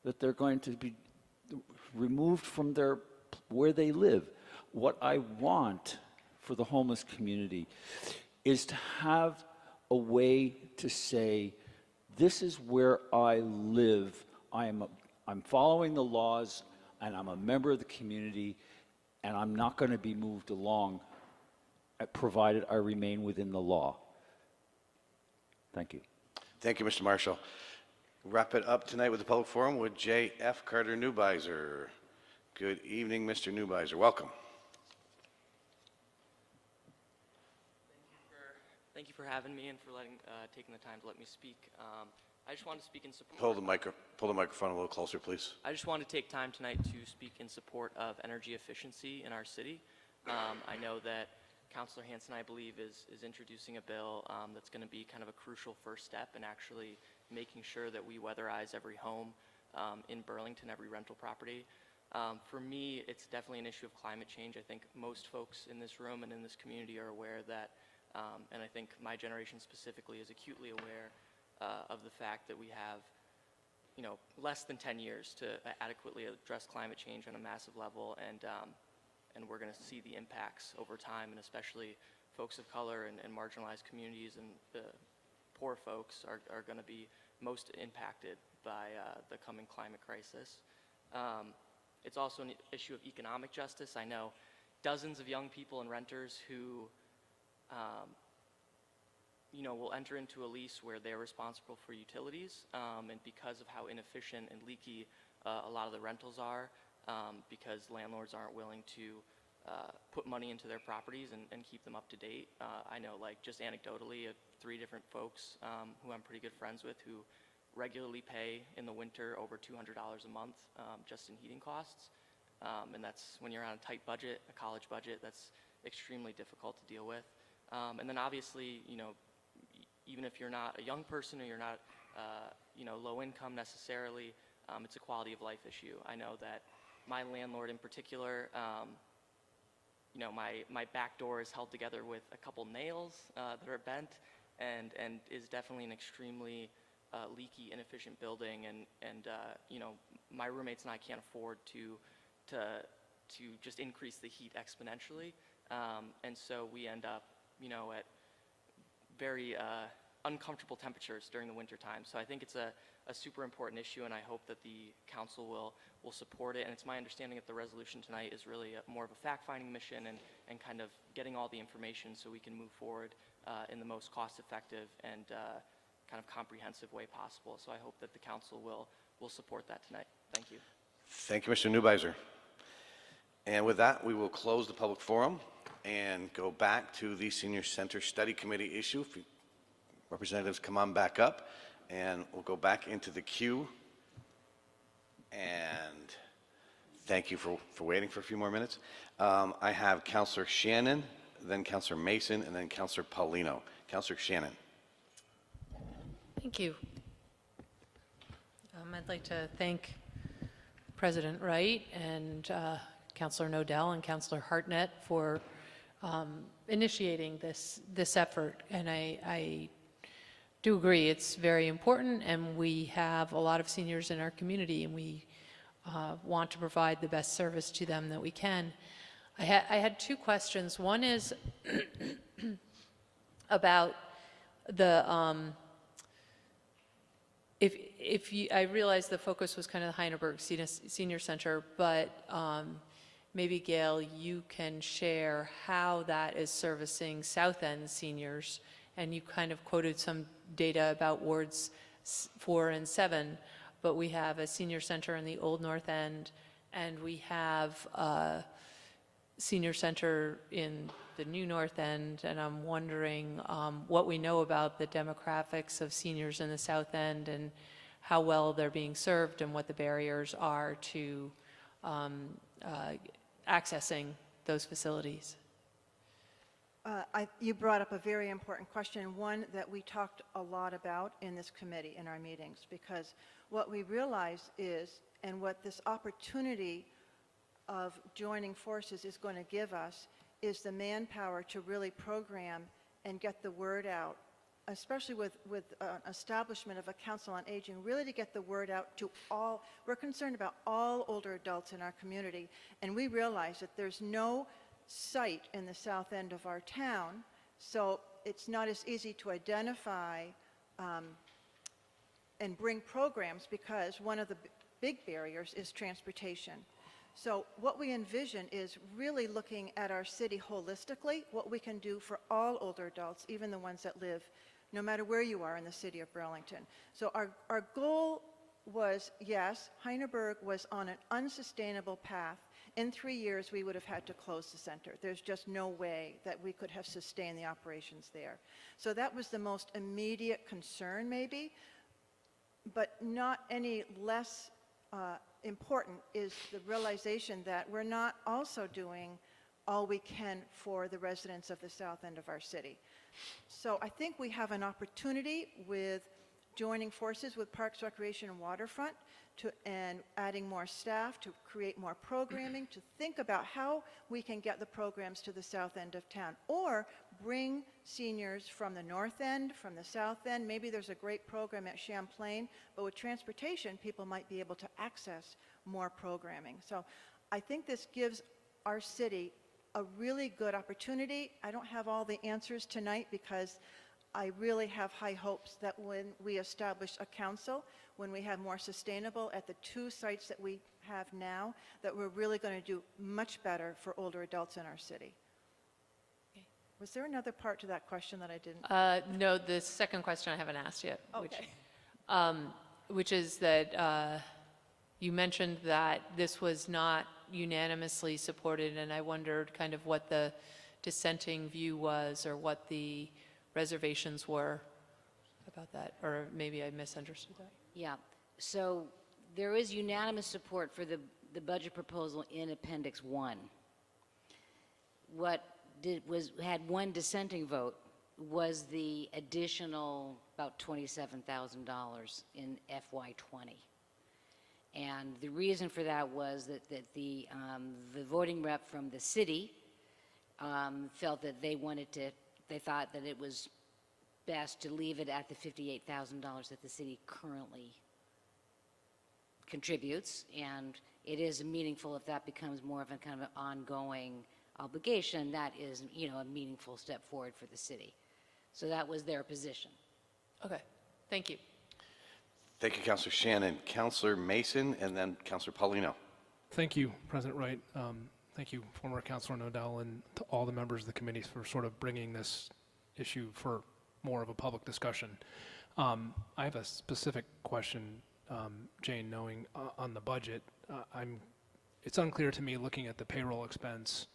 that they're going to be removed from where they live. What I want for the homeless community is to have a way to say, this is where I live. I'm following the laws, and I'm a member of the community, and I'm not going to be moved along, provided I remain within the law. Thank you. Thank you, Mr. Marshall. Wrap it up tonight with the public forum with J.F. Carter Newbiser. Good evening, Mr. Newbiser. Welcome. Thank you for having me and for taking the time to let me speak. I just want to speak in support. Pull the microphone a little closer, please. I just want to take time tonight to speak in support of energy efficiency in our city. I know that Councilor Hanson, I believe, is introducing a bill that's going to be kind of a crucial first step in actually making sure that we weatherize every home in Burlington, every rental property. For me, it's definitely an issue of climate change. I think most folks in this room and in this community are aware that, and I think my generation specifically is acutely aware of the fact that we have, less than 10 years to adequately address climate change on a massive level, and we're going to see the impacts over time, and especially folks of color and marginalized communities and the poor folks are going to be most impacted by the coming climate crisis. It's also an issue of economic justice. I know dozens of young people and renters who will enter into a lease where they're responsible for utilities, and because of how inefficient and leaky a lot of the rentals are, because landlords aren't willing to put money into their properties and keep them up to date. I know, like, just anecdotally, 3 different folks who I'm pretty good friends with who regularly pay in the winter over $200 a month just in heating costs. And that's, when you're on a tight budget, a college budget, that's extremely difficult to deal with. And then obviously, even if you're not a young person or you're not, low income necessarily, it's a quality of life issue. I know that my landlord in particular, my back door is held together with a couple nails that are bent, and is definitely an extremely leaky, inefficient building, and my roommates and I can't afford to just increase the heat exponentially, and so we end up, at very uncomfortable temperatures during the winter time. So I think it's a super important issue, and I hope that the council will support it. And it's my understanding that the resolution tonight is really more of a fact-finding mission and kind of getting all the information so we can move forward in the most cost-effective and kind of comprehensive way possible. So I hope that the council will support that tonight. Thank you. Thank you, Mr. Newbeiser. And with that, we will close the public forum and go back to the Senior Center Study Committee issue. If representatives come on back up, and we'll go back into the queue. And thank you for waiting for a few more minutes. I have Councilor Shannon, then Councilor Mason, and then Councilor Paulino. Councilor Shannon. Thank you. I'd like to thank President Wright and Councilor Nodell and Councilor Hartnett for initiating this effort. And I do agree it's very important, and we have a lot of seniors in our community, and we want to provide the best service to them that we can. I had 2 questions. One is about the I realize the focus was kind of the Hydaburg Senior Center, but maybe Gail, you can share how that is servicing South End seniors, and you kind of quoted some data about wards 4 and 7, but we have a senior center in the Old North End, and we have a senior center in the New North End, and I'm wondering what we know about the demographics of seniors in the South End and how well they're being served and what the barriers are to accessing those facilities. You brought up a very important question, one that we talked a lot about in this committee in our meetings, because what we realize is, and what this opportunity of joining forces is going to give us, is the manpower to really program and get the word out, especially with establishment of a council on aging, really to get the word out to all. We're concerned about all older adults in our community, and we realize that there's no site in the south end of our town, so it's not as easy to identify and bring programs, because one of the big barriers is transportation. So what we envision is really looking at our city holistically, what we can do for all older adults, even the ones that live, no matter where you are in the city of Burlington. So our goal was, yes, Hydaburg was on an unsustainable path. In 3 years, we would have had to close the center. There's just no way that we could have sustained the operations there. So that was the most immediate concern, maybe, but not any less important is the realization that we're not also doing all we can for the residents of the south end of our city. So I think we have an opportunity with joining forces with Parks, Recreation, and Waterfront and adding more staff to create more programming, to think about how we can get the programs to the south end of town, or bring seniors from the north end, from the south end. Maybe there's a great program at Champlain, but with transportation, people might be able to access more programming. So I think this gives our city a really good opportunity. I don't have all the answers tonight, because I really have high hopes that when we establish a council, when we have more sustainable at the 2 sites that we have now, that we're really going to do much better for older adults in our city. Okay. Was there another part to that question that I didn't? No, the second question I haven't asked yet, Okay. which is that you mentioned that this was not unanimously supported, and I wondered kind of what the dissenting view was or what the reservations were about that, or maybe I misunderstood that. Yeah, so there is unanimous support for the budget proposal in Appendix 1. What had one dissenting vote was the additional about $27,000 in FY20. And the reason for that was that the voting rep from the city felt that they thought that it was best to leave it at the $58,000 that the city currently contributes, and it is meaningful if that becomes more of a kind of an ongoing obligation. That is, a meaningful step forward for the city. So that was their position. Okay, thank you. Thank you, Councilor Shannon. Councilor Mason, and then Councilor Paulino. Thank you, President Wright. Thank you, former Councilor Nodell, and to all the members of the committee for sort of bringing this issue for more of a public discussion. I have a specific question, Jane, knowing on the budget. It's unclear to me, looking at the payroll expense,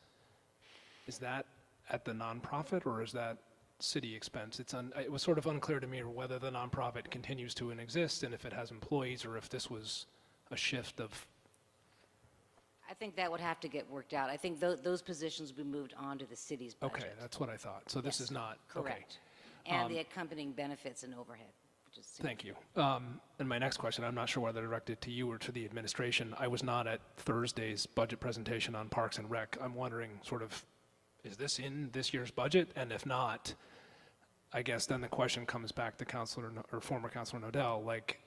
is that at the nonprofit or is that city expense? It was sort of unclear to me whether the nonprofit continues to exist and if it has employees, or if this was a shift of. I think that would have to get worked out. I think those positions will be moved onto the city's budget. Okay, that's what I thought. So this Yes, is not. correct. Okay. And the accompanying benefits and overhead, which is Thank you. And my next question, I'm not sure whether directed to you or to the administration. I was not at Thursday's budget presentation on Parks and Rec. I'm wondering sort of, is this in this year's budget? And if not, I guess then the question comes back to former Councilor Nodell, like,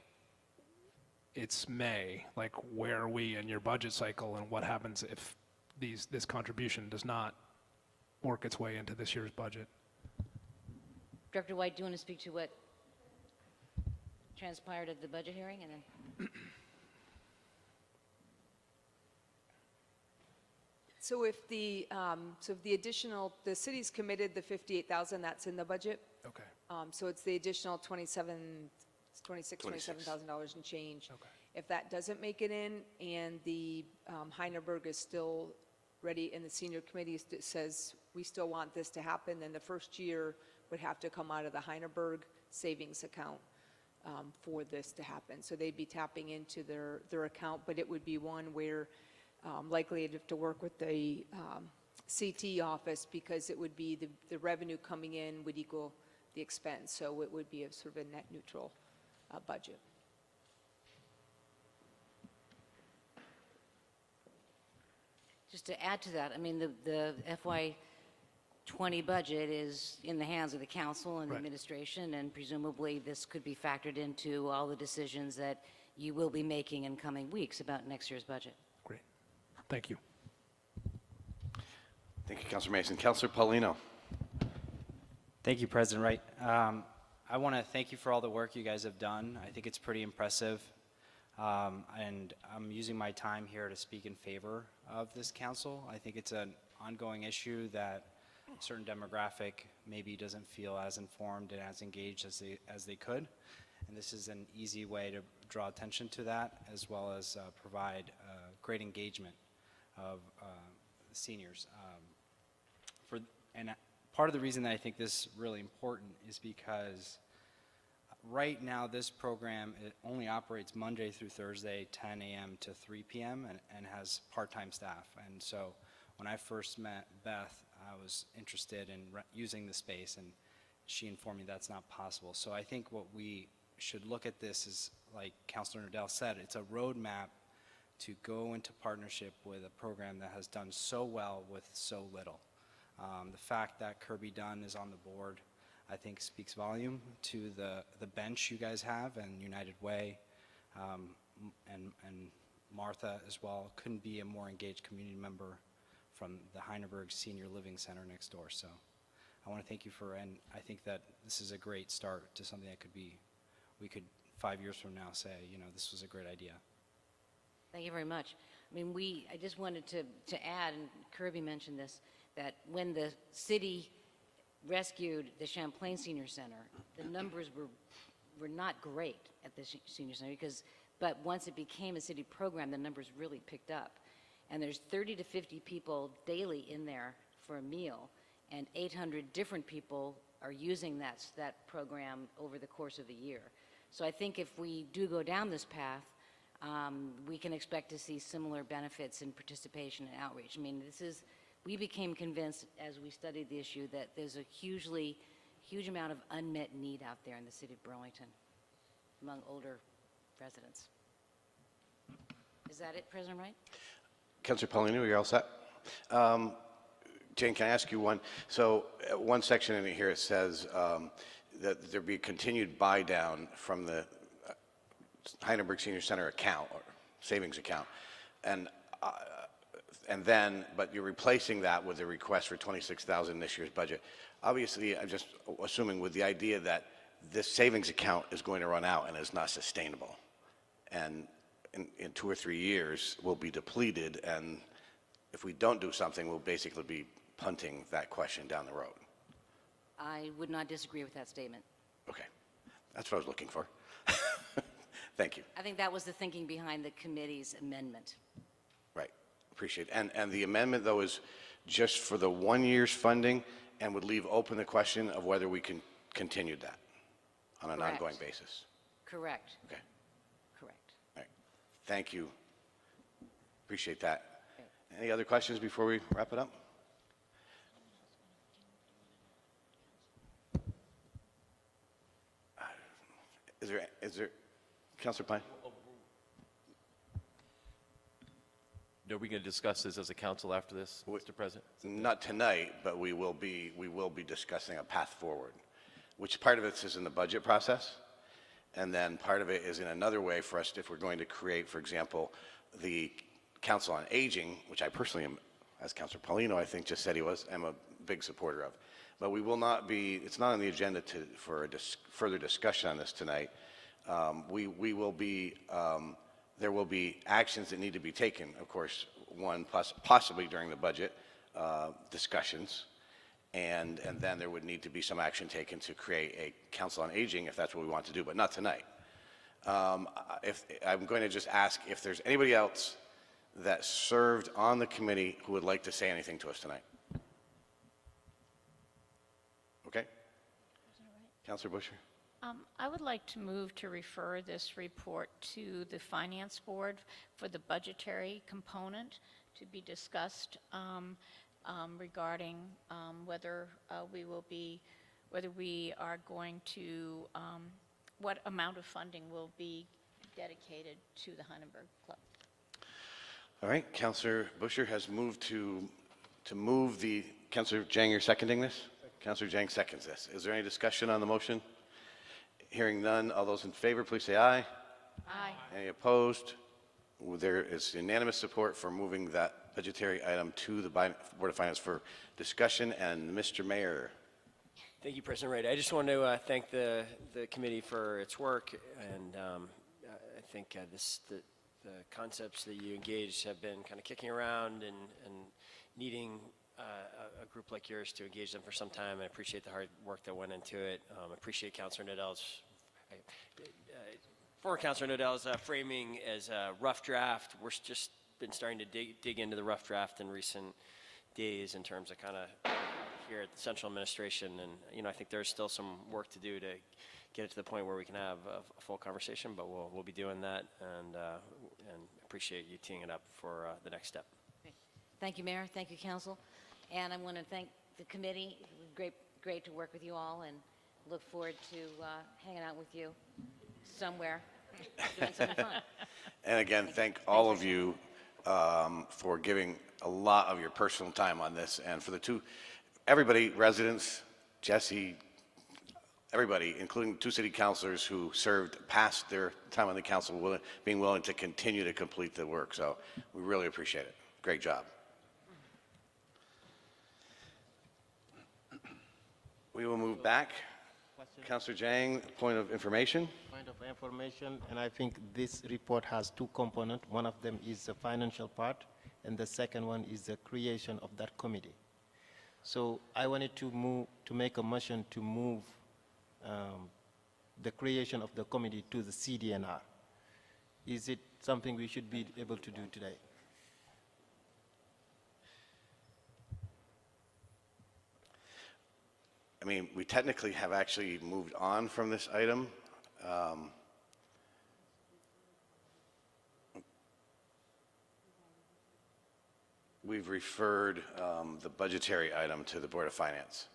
it's May, like, where are we in your budget cycle, and what happens if this contribution does not work its way into this year's budget? Director White, do you want to speak to what transpired at the budget hearing? And then So if the additional, the city's committed the 58,000, that's in the budget. Okay. So it's the additional $27,000 and change. Okay. If that doesn't make it in, and the Hydaburg is still ready, and the senior committee says we still want this to happen, then the first year would have to come out of the Hydaburg savings account for this to happen. So they'd be tapping into their account, but it would be one where likely you'd have to work with the CT office, because it would be the revenue coming in would equal the expense. So it would be a sort of a net neutral budget. just to add to that, I mean, the FY20 budget is in the hands of the council and the Right. administration, and presumably this could be factored into all the decisions that you will be making in coming weeks about next year's budget. Great. Thank you. Thank you, Councilor Mason. Councilor Paulino. Thank you, President Wright. I want to thank you for all the work you guys have done. I think it's pretty impressive. And I'm using my time here to speak in favor of this council. I think it's an ongoing issue that a certain demographic maybe doesn't feel as informed and as engaged as they could. And this is an easy way to draw attention to that, as well as provide great engagement of seniors. And part of the reason that I think this is really important is because right now this program, it only operates Monday through Thursday, 10 a.m. to 3 p.m. and has part-time staff. And so when I first met Beth, I was interested in using the space, and she informed me that's not possible. So I think what we should look at this is, like Councilor Nodell said, it's a roadmap to go into partnership with a program that has done so well with so little. The fact that Kirby Dunn is on the board, I think, speaks volume to the bench you guys have, and United Way, and Martha as well couldn't be a more engaged community member from the Hydaburg Senior Living Center next door. So I want to thank you and I think that this is a great start to something that we could 5 years from now say, this was a great idea. Thank you very much. I mean, I just wanted to add, and Kirby mentioned this, that when the city rescued the Champlain Senior Center, the numbers were not great at the senior center but once it became a city program, the numbers really picked up. And there's 30 to 50 people daily in there for a meal, and 800 different people are using that program over the course of the year. So I think if we do go down this path, we can expect to see similar benefits in participation and outreach. I mean, we became convinced as we studied the issue that there's a huge amount of unmet need out there in the city of Burlington among older residents. Is that it, President Wright? Councilor Paulino, you're all set? Jane, can I ask you one? So one section in here, it says that there be a continued buy down from the Hydaburg Senior Center account or savings account. But you're replacing that with a request for $26,000 in this year's budget. Obviously, I'm just assuming with the idea that this savings account is going to run out and is not sustainable. And in 2 or 3 years, will be depleted. And if we don't do something, we'll basically be punting that question down the road. I would not disagree with that statement. Okay. That's what I was looking for. Thank you. I think that was the thinking behind the committee's amendment. Right. Appreciate it. And the amendment, though, is just for the 1 year's funding and would leave open the question of whether we can continue that on an Correct. ongoing basis. Correct. Okay. Correct. All right. Thank you. Appreciate that. Any other questions before we wrap it up? Is there, Councilor Pine? Are we going to discuss this as a council after this, Mr. President? Not tonight, but we will be discussing a path forward, which part of it is in the budget process, and then part of it is in another way for us if we're going to create, for example, the Council on Aging, which I personally am, as Councilor Paulino, I think, just said he was, I'm a big supporter of. But we will not be, it's not on the agenda for a further discussion on this tonight. We will be, there will be actions that need to be taken, of course, one possibly during the budget discussions, and then there would need to be some action taken to create a Council on Aging if that's what we want to do, but not tonight. I'm going to just ask if there's anybody else that served on the committee who would like to say anything to us tonight. Okay. Councilor Busher. I would like to move to refer this report to the Finance Board for the budgetary component to be discussed regarding whether we are going to, what amount of funding will be dedicated to the Hydaburg Club. All right, Councilor Busher has moved to move the, Councilor Jang, you're seconding this? Councilor Jang seconds this. Is there any discussion on the motion? Hearing none, all those in favor, please say aye. Aye. Any opposed? There is unanimous support for moving that budgetary item to the Board of Finance for discussion. And Mr. Mayor. Thank you, President Wright. I just want to thank the committee for its work, and I think the concepts that you engaged have been kind of kicking around and needing a group like yours to engage them for some time. I appreciate the hard work that went into it. I appreciate Councilor Nadell's, former Councilor Nadell's framing as a rough draft. We're just been starting to dig into the rough draft in recent days in terms of kind of here at the central administration. And, I think there's still some work to do to get it to the point where we can have a full conversation, but we'll be doing that, and appreciate you teeing it up for the next step. Thank you, Mayor. Thank you, Council. And I want to thank the committee. It was great to work with you all, and look forward to hanging out with you somewhere, doing something fun. And again, thank all of you for giving a lot of your personal time on this, and for everybody, residents, Jesse, everybody, including 2 city councilors who served past their time on the council, being willing to continue to complete the work. So we really appreciate it. Great job. We will move back. Councilor Jang, point of information. Point of information, and I think this report has 2 components. One of them is the financial part, and the second one is the creation of that committee. So I wanted to make a motion to move the creation of the committee to the CDNR. Is it something we should be able to do today? I mean, we technically have actually moved on from this item. We've referred the budgetary item to the Board of Finance.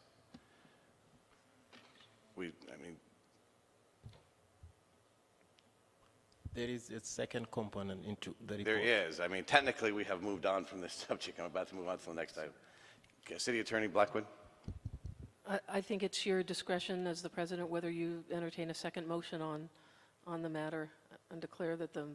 There is a second component into the report. There is. I mean, technically, we have moved on from this subject. I'm about to move on to the next item. Okay, City Attorney Blackwood? I think it's your discretion as the president whether you entertain a second motion on the matter and declare that the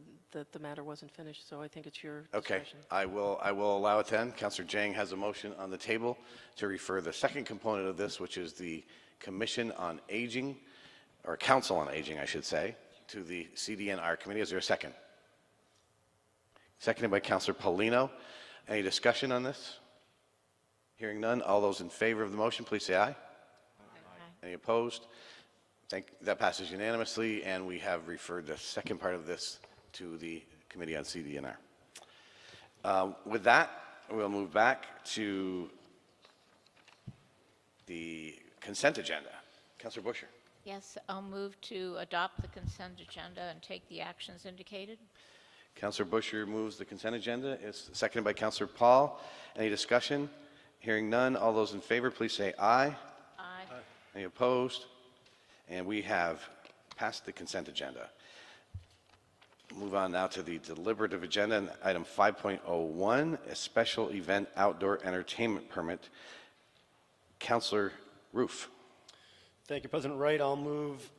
matter wasn't finished. So I think it's your Okay, discretion. I will allow it then. Councillor Jang has a motion on the table to refer the second component of this, which is the Commission on Aging, or Council on Aging, I should say, to the CDNR committee. Is there a second? Seconded by Councillor Paulino. Any discussion on this? Hearing none, all those in favor of the motion, please say aye. Any opposed? That passes unanimously, and we have referred the second part of this to the Committee on CDNR. With that, we'll move back to the consent agenda. Councillor Busher. Yes, I'll move to adopt the consent agenda and take the actions indicated. Councillor Busher moves the consent agenda. It's seconded by Councillor Paul. Any discussion? Hearing none, all those in favor, please say aye. Aye. Any opposed? And we have passed the consent agenda. Move on now to the deliberative agenda, and item 5.01, a special event outdoor entertainment permit. Councillor Roof. Thank you, President Wright. I'll move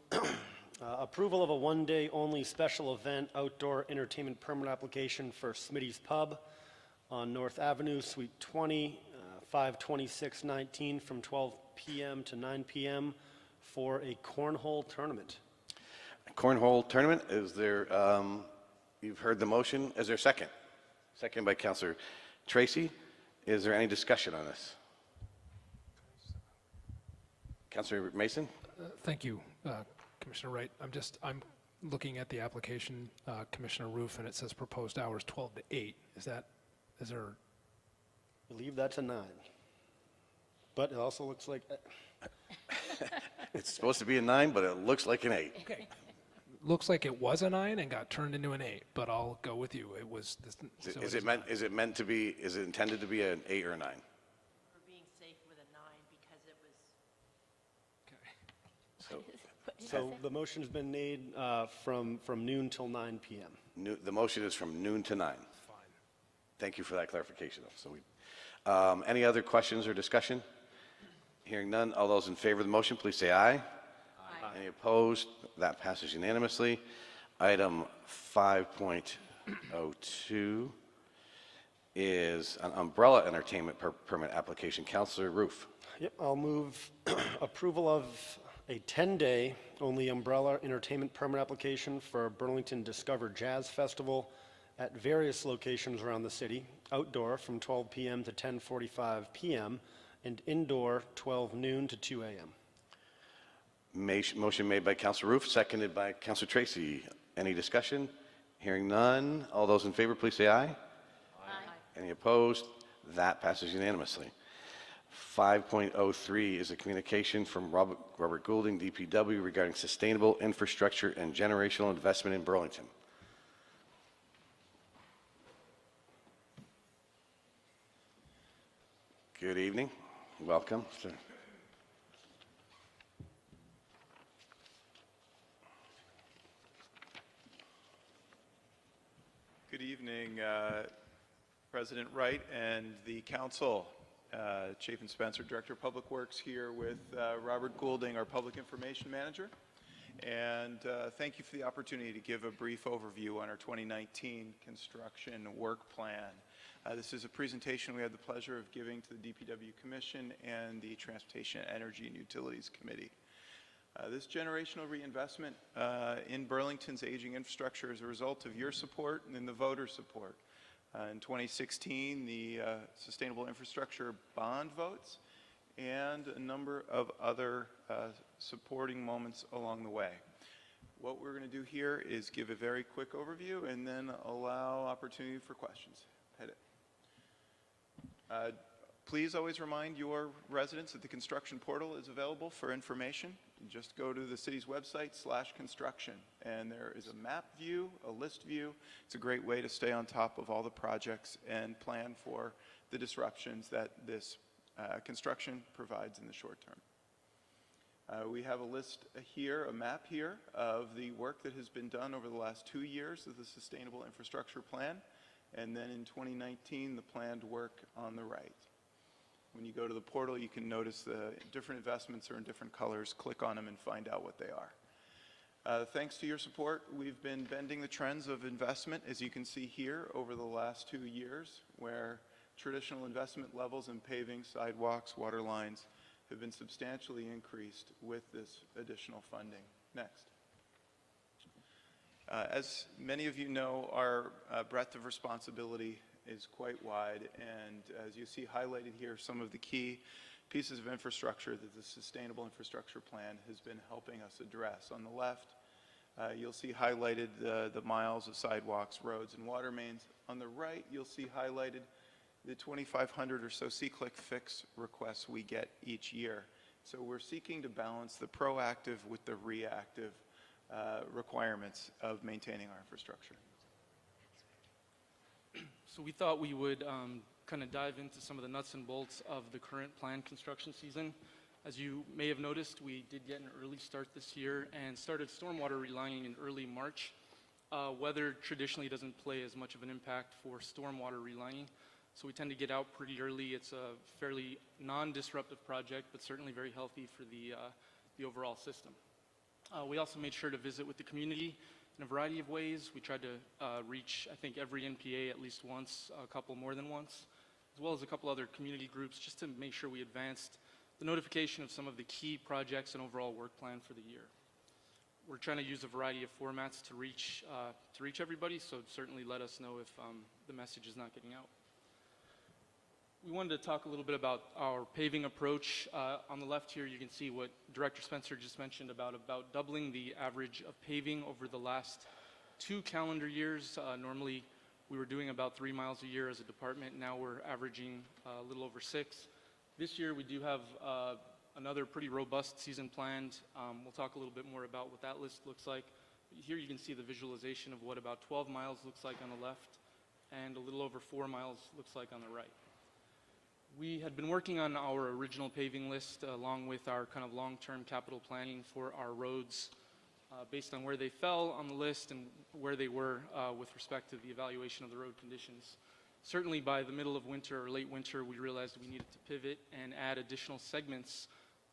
approval of a one-day only special event outdoor entertainment permit application for Smitty's Pub on North Avenue, Suite 20, 5/26/19 from 12 p.m. to 9 p.m. for a cornhole tournament. A cornhole tournament, is there, you've heard the motion, is there a second? Second by Councillor Tracy. Is there any discussion on this? Councillor Mason? Thank you, Commissioner Wright. I'm looking at the application, Commissioner Roof, and it says proposed hours 12 to 8. Is there? I believe that's a 9. But it also looks like... It's supposed to be a 9, but it looks like an 8. Okay. Looks like it was a 9 and got turned into an 8, but I'll go with you. It was. So Is it meant to be, is it intended to be an 8 or a 9? We're being safe with a 9 because it was... Okay. So the motion's been made from noon till 9 p.m. The motion is from noon to 9. Fine. Thank you for that clarification. So any other questions or discussion? Hearing none, all those in favor of the motion, please say aye. Aye. Any opposed? That passes unanimously. Item 5.02 is an umbrella entertainment permit application. Councillor Roof. Yep, I'll move approval of a 10-day only umbrella entertainment permit application for Burlington Discover Jazz Festival at various locations around the city, outdoor from 12 p.m. to 10:45 p.m., and indoor 12 noon to 2 a.m. Motion made by Councillor Roof, seconded by Councillor Tracy. Any discussion? Hearing none. All those in favor, please say aye. Aye. Any opposed? That passes unanimously. 5.03 is a communication from Robert Goulding, DPW, regarding sustainable infrastructure and generational investment in Burlington. Good evening. Welcome. Good evening, President Wright and the Council. Chafin Spencer, Director of Public Works, here with Robert Goulding, our Public Information Manager. And thank you for the opportunity to give a brief overview on our 2019 construction work plan. This is a presentation we had the pleasure of giving to the DPW Commission and the Transportation, Energy, and Utilities Committee. This generational reinvestment in Burlington's aging infrastructure is a result of your support and the voter support. In 2016, the Sustainable Infrastructure Bond votes and a number of other supporting moments along the way. What we're going to do here is give a very quick overview and then allow opportunity for questions. Head it. Please always remind your residents that the construction portal is available for information. You just go to the city's website /construction, and there is a map view, a list view. It's a great way to stay on top of all the projects and plan for the disruptions that this construction provides in the short term. We have a list here, a map here, of the work that has been done over the last 2 years of the Sustainable Infrastructure Plan, and then in 2019, the planned work on the right. When you go to the portal, you can notice the different investments are in different colors. Click on them and find out what they are. Thanks to your support, we've been bending the trends of investment, as you can see here, over the last 2 years, where traditional investment levels in paving, sidewalks, water lines have been substantially increased with this additional funding. Next. As many of you know, our breadth of responsibility is quite wide, and as you see highlighted here, some of the key pieces of infrastructure that the Sustainable Infrastructure Plan has been helping us address. On the left, you'll see highlighted the miles of sidewalks, roads, and water mains. On the right, you'll see highlighted the 2,500 or so C-Click fix requests we get each year. So we're seeking to balance the proactive with the reactive requirements of maintaining our infrastructure. So we thought we would kind of dive into some of the nuts and bolts of the current planned construction season. As you may have noticed, we did get an early start this year and started stormwater relining in early March. Weather traditionally doesn't play as much of an impact for stormwater relining, so we tend to get out pretty early. It's a fairly non-disruptive project, but certainly very healthy for the overall system. We also made sure to visit with the community in a variety of ways. We tried to reach, I think, every NPA at least once, a couple more than once, as well as a couple other community groups, just to make sure we advanced the notification of some of the key projects and overall work plan for the year. We're trying to use a variety of formats to reach everybody, so certainly let us know if the message is not getting out. We wanted to talk a little bit about our paving approach. On the left here, you can see what Director Spencer just mentioned about doubling the average of paving over the last 2 calendar years. Normally, we were doing about 3 miles a year as a department. Now we're averaging a little over 6. This year, we do have another pretty robust season planned. We'll talk a little bit more about what that list looks like. Here you can see the visualization of what about 12 miles looks like on the left, and a little over 4 miles looks like on the right. We had been working on our original paving list along with our kind of long-term capital planning for our roads based on where they fell on the list and where they were with respect to the evaluation of the road conditions. Certainly by the middle of winter or late winter, we realized we needed to pivot and add additional segments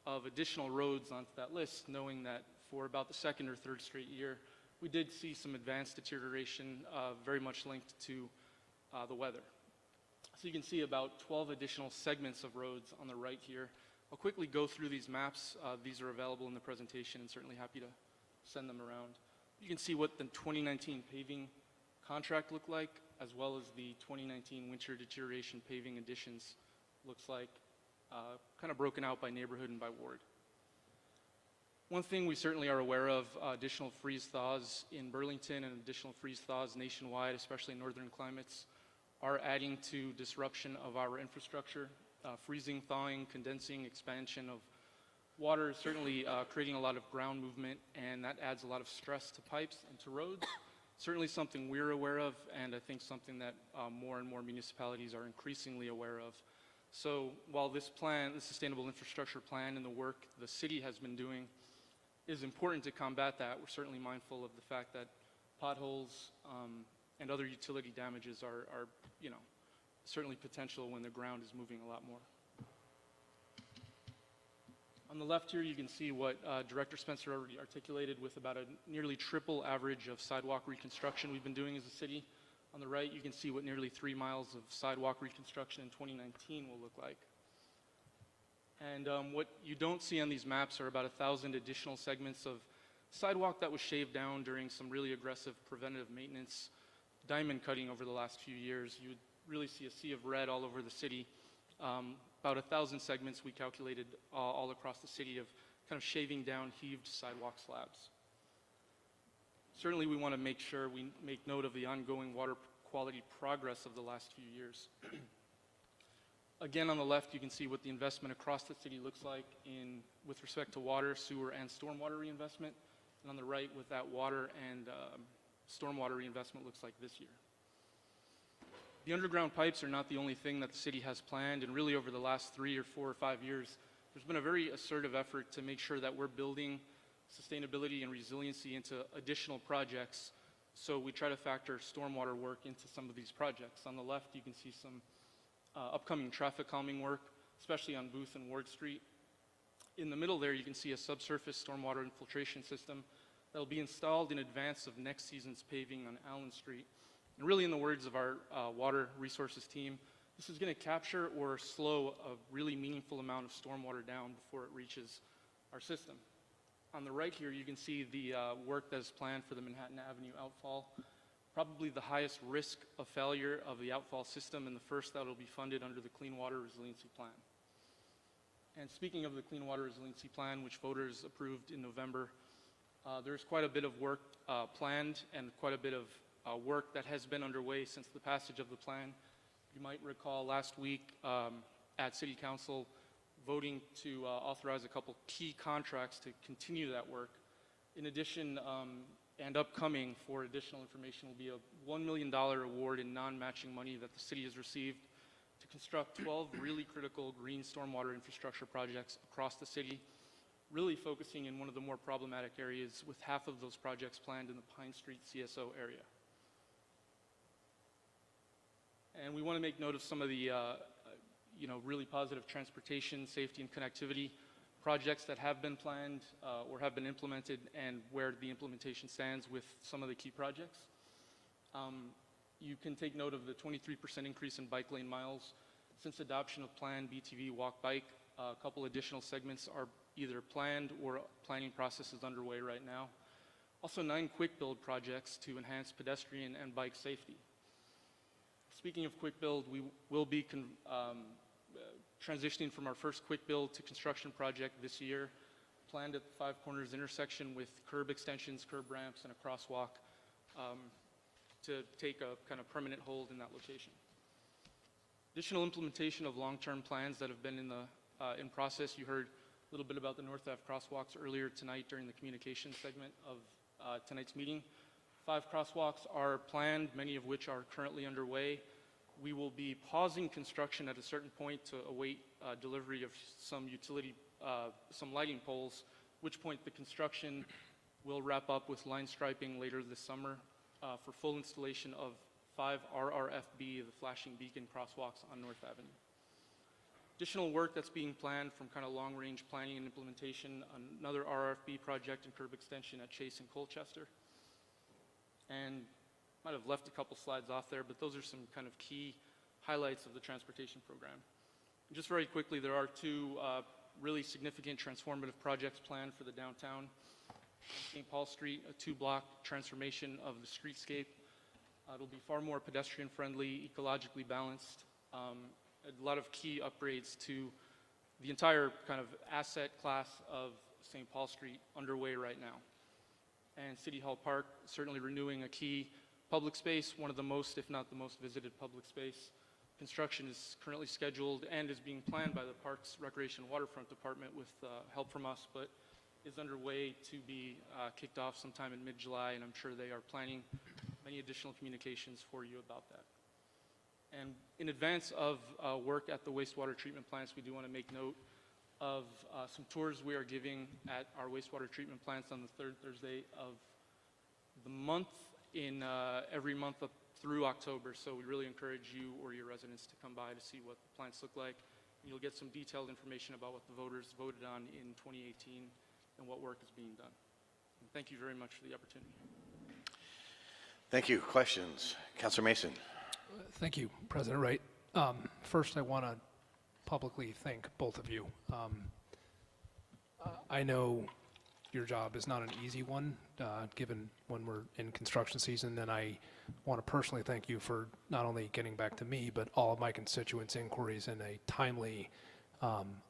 of additional roads onto that list, knowing that for about the 2nd or 3rd straight year, we did see some advanced deterioration very much linked to the weather. So you can see about 12 additional segments of roads on the right here. I'll quickly go through these maps. These are available in the presentation and certainly happy to send them around. You can see what the 2019 paving contract looked like, as well as the 2019 winter deterioration paving additions looks like, kind of broken out by neighborhood and by ward. One thing we certainly are aware of, additional freeze thaws in Burlington and additional freeze thaws nationwide, especially in northern climates, are adding to disruption of our infrastructure. Freezing, thawing, condensing, expansion of water is certainly creating a lot of ground movement, and that adds a lot of stress to pipes and to roads. Certainly something we're aware of, and I think something that more and more municipalities are increasingly aware of. So while this plan, the Sustainable Infrastructure Plan, and the work the city has been doing is important to combat that, we're certainly mindful of the fact that potholes and other utility damages are certainly potential when the ground is moving a lot more. On the left here, you can see what Director Spencer already articulated with about a nearly triple average of sidewalk reconstruction we've been doing as a city. On the right, you can see what nearly 3 miles of sidewalk reconstruction in 2019 will look like. And what you don't see on these maps are about 1,000 additional segments of sidewalk that was shaved down during some really aggressive preventative maintenance diamond cutting over the last few years. You would really see a sea of red all over the city. about 1,000 segments we calculated all across the city of kind of shaving down heaved sidewalk slabs. Certainly, we want to make sure we make note of the ongoing water quality progress of the last few years. Again, on the left, you can see what the investment across the city looks like with respect to water, sewer, and stormwater reinvestment. And on the right, what that water and stormwater reinvestment looks like this year. The underground pipes are not the only thing that the city has planned, and really over the last 3 or 4 or 5 years, there's been a very assertive effort to make sure that we're building sustainability and resiliency into additional projects. So we try to factor stormwater work into some of these projects. On the left, you can see some upcoming traffic calming work, especially on Booth and Ward Street. In the middle there, you can see a subsurface stormwater infiltration system that will be installed in advance of next season's paving on Allen Street. And really, in the words of our water resources team, this is going to capture or slow a really meaningful amount of stormwater down before it reaches our system. On the right here, you can see the work that is planned for the Manhattan Avenue outfall. Probably the highest risk of failure of the outfall system, and the first that will be funded under the Clean Water Resiliency Plan. And speaking of the Clean Water Resiliency Plan, which voters approved in November, there's quite a bit of work planned and quite a bit of work that has been underway since the passage of the plan. You might recall last week at City Council voting to authorize a couple key contracts to continue that work. In addition, and upcoming for additional information will be a $1 million award in non-matching money that the city has received to construct 12 really critical green stormwater infrastructure projects across the city, really focusing in one of the more problematic areas, with half of those projects planned in the Pine Street CSO area. And we want to make note of some of the really positive transportation, safety, and connectivity projects that have been planned or have been implemented, and where the implementation stands with some of the key projects. You can take note of the 23% increase in bike lane miles since adoption of planned BTV walk bike. A couple additional segments are either planned or planning process is underway right now. Also 9 quick build projects to enhance pedestrian and bike safety. Speaking of quick build, we will be transitioning from our first quick build to construction project this year, planned at the Five Corners intersection with curb extensions, curb ramps, and a crosswalk to take a kind of permanent hold in that location. Additional implementation of long-term plans that have been in process. You heard a little bit about the North Ave crosswalks earlier tonight during the communication segment of tonight's meeting. 5 crosswalks are planned, many of which are currently underway. We will be pausing construction at a certain point to await delivery of some some lighting poles, at which point the construction will wrap up with line striping later this summer for full installation of 5 RRFB, the flashing beacon crosswalks on North Avenue. Additional work that's being planned from kind of long-range planning and implementation, another RRFB project and curb extension at Chase and Colchester. And might have left a couple slides off there, but those are some kind of key highlights of the transportation program. And just very quickly, there are 2 really significant transformative projects planned for the downtown. St. Paul Street, a 2-block transformation of the streetscape. It'll be far more pedestrian friendly, ecologically balanced. A lot of key upgrades to the entire kind of asset class of St. Paul Street underway right now. And City Hall Park, certainly renewing a key public space, one of the most, if not the most visited public space. Construction is currently scheduled and is being planned by the Parks, Recreation, and Waterfront Department with help from us, but is underway to be kicked off sometime in mid-July, and I'm sure they are planning many additional communications for you about that. And in advance of work at the wastewater treatment plants, we do want to make note of some tours we are giving at our wastewater treatment plants on the 3rd Thursday of the month in every month up through October. So we really encourage you or your residents to come by to see what the plants look like. And you'll get some detailed information about what the voters voted on in 2018 and what work is being done. And thank you very much for the opportunity. Thank you. Questions? Councilor Mason. Thank you, President Wright. First, I want to publicly thank both of you. I know your job is not an easy one, given when we're in construction season, and I want to personally thank you for not only getting back to me, but all of my constituents' inquiries in a timely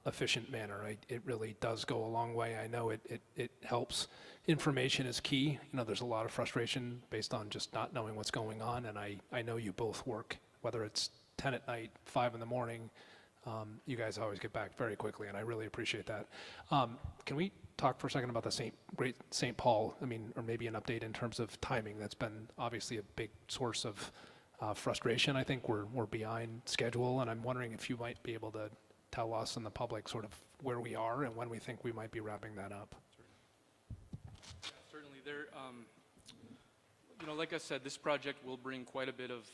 efficient manner. It really does go a long way. I know it helps. Information is key. There's a lot of frustration based on just not knowing what's going on, and I know you both work, whether it's 10 at night, 5 in the morning, you guys always get back very quickly, and I really appreciate that. Can we talk for a second about the Great St. Paul? Or maybe an update in terms of timing. That's been obviously a big source of frustration. I think we're behind schedule, and I'm wondering if you might be able to tell us and the public sort of where we are and when we think we might be wrapping that up. Yeah, certainly. Like I said, this project will bring quite a bit of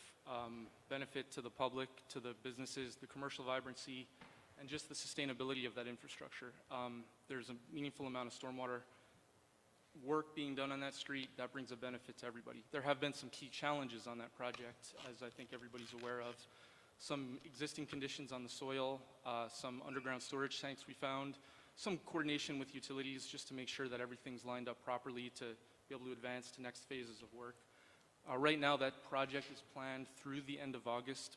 benefit to the public, to the businesses, the commercial vibrancy, and just the sustainability of that infrastructure. There's a meaningful amount of stormwater work being done on that street that brings a benefit to everybody. There have been some key challenges on that project, as I think everybody's aware of. Some existing conditions on the soil, some underground storage tanks we found, some coordination with utilities just to make sure that everything's lined up properly to be able to advance to next phases of work. Right now, that project is planned through the end of August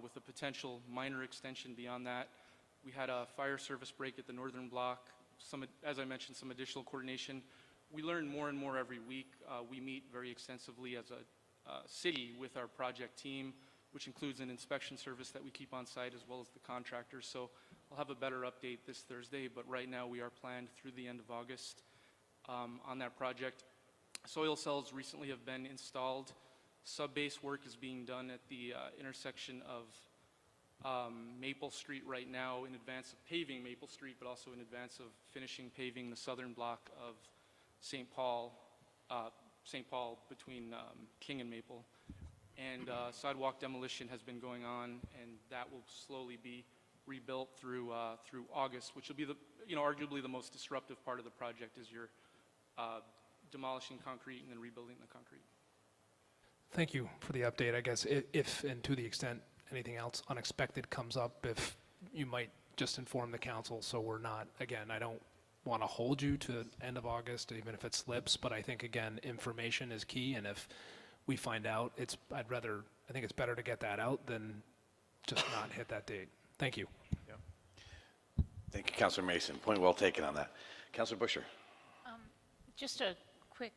with a potential minor extension beyond that. We had a fire service break at the northern block, as I mentioned, some additional coordination. We learn more and more every week. We meet very extensively as a city with our project team, which includes an inspection service that we keep on site as well as the contractors. So I'll have a better update this Thursday, but right now we are planned through the end of August on that project. Soil cells recently have been installed. Sub-base work is being done at the intersection of Maple Street right now in advance of paving Maple Street, but also in advance of finishing paving the southern block of St. Paul between King and Maple. And sidewalk demolition has been going on, and that will slowly be rebuilt through August, which will be arguably the most disruptive part of the project is you're demolishing concrete and then rebuilding the concrete. Thank you for the update. I guess if and to the extent anything else unexpected comes up, if you might just inform the council so we're not, again, I don't want to hold you to the end of August, even if it slips, but I think, again, information is key, and if we find out, I think it's better to get that out than just not hit that date. Thank you. Yeah. Thank you, Councilor Mason. Point well taken on that. Councilor Busher. Just a quick,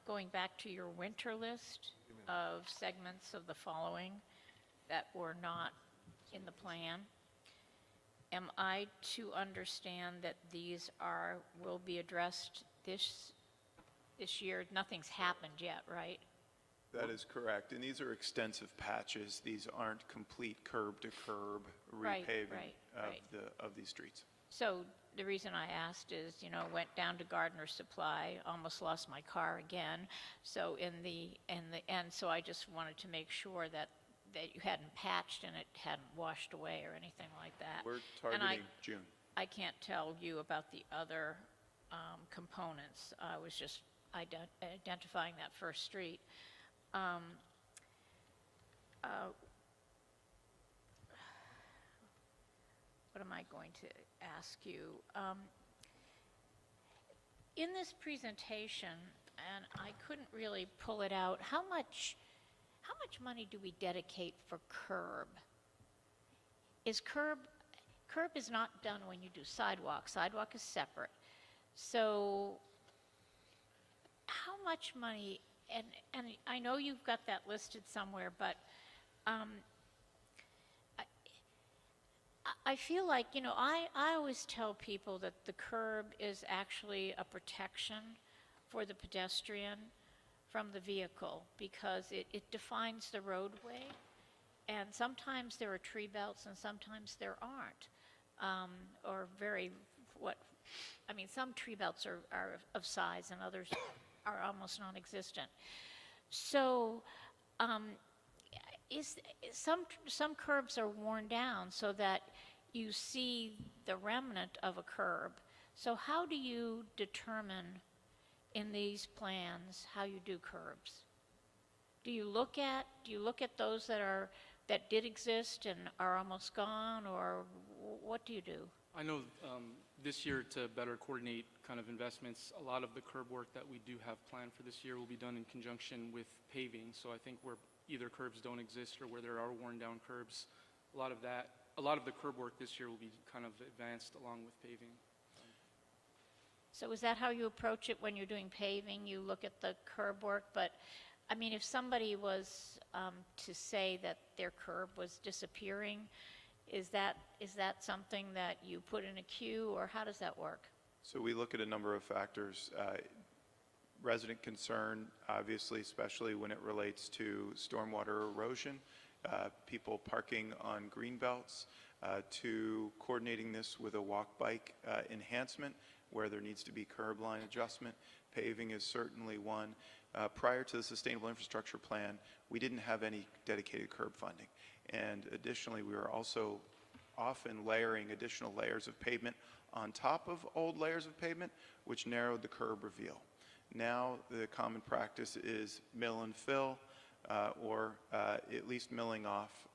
going back to your winter list of segments of the following that were not in the plan. Am I to understand that these will be addressed this year? Nothing's happened yet, right? That is correct, and these are extensive patches. These aren't complete curb-to-curb repaving of these streets. So the reason I asked is, went down to Gardner Supply, almost lost my car again. So in the end, so I just wanted to make sure that you hadn't patched and it hadn't washed away or anything like that. We're targeting June. I can't tell you about the other components. I was just identifying that first street. What am I going to ask you? In this presentation, and I couldn't really pull it out, how much money do we dedicate for curb? Curb is not done when you do sidewalk. Sidewalk is separate. So how much money, and I know you've got that listed somewhere, but I feel like, I always tell people that the curb is actually a protection for the pedestrian from the vehicle because it defines the roadway, and sometimes there are tree belts and sometimes there aren't, some tree belts are of size and others are almost non-existent. So some curbs are worn down so that you see the remnant of a curb. So how do you determine in these plans how you do curbs? Do you look at those that did exist and are almost gone, or what do you do? I know this year, to better coordinate kind of investments, a lot of the curb work that we do have planned for this year will be done in conjunction with paving. So I think where either curbs don't exist or where there are worn down curbs, a lot of that a lot of the curb work this year will be kind of advanced along with paving. So is that how you approach it when you're doing paving? You look at the curb work, but, I mean, if somebody was to say that their curb was disappearing, is that something that you put in a queue, or how does that work? So we look at a number of factors. Resident concern, obviously, especially when it relates to stormwater erosion, people parking on green belts, to coordinating this with a walk-bike enhancement where there needs to be curb line adjustment. Paving is certainly one. Prior to the Sustainable Infrastructure Plan, we didn't have any dedicated curb funding. And additionally, we were also often layering additional layers of pavement on top of old layers of pavement, which narrowed the curb reveal. Now, the common practice is mill and fill, or at least milling off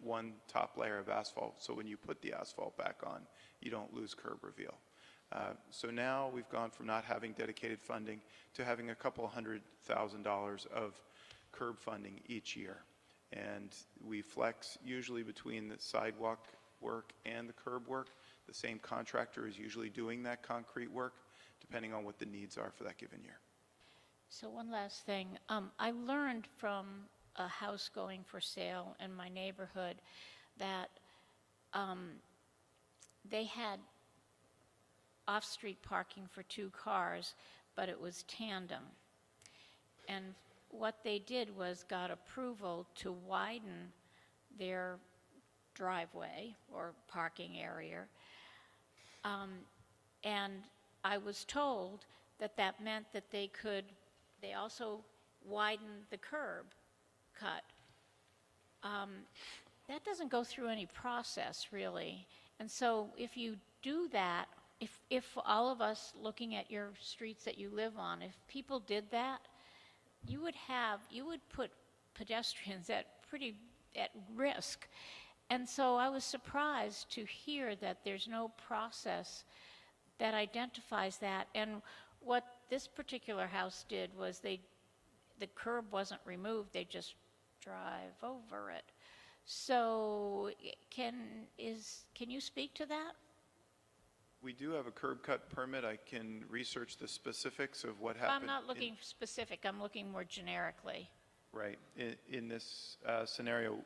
one top layer of asphalt. So when you put the asphalt back on, you don't lose curb reveal. So now we've gone from not having dedicated funding to having a couple $100,000 of curb funding each year. And we flex usually between the sidewalk work and the curb work. The same contractor is usually doing that concrete work, depending on what the needs are for that given year. So one last thing. I learned from a house going for sale in my neighborhood that they had off-street parking for 2 cars, but it was tandem. And what they did was got approval to widen their driveway or parking area. And I was told that that meant that they also widened the curb cut. That doesn't go through any process, really. And so if you do that, if all of us looking at your streets that you live on, if people did that, you would put pedestrians at risk. And so I was surprised to hear that there's no process that identifies that. And what this particular house did was the curb wasn't removed, they just drive over it. So can you speak to that? We do have a curb cut permit. I can research the specifics of what happened. I'm not looking specific, I'm looking more generically. Right. In this scenario,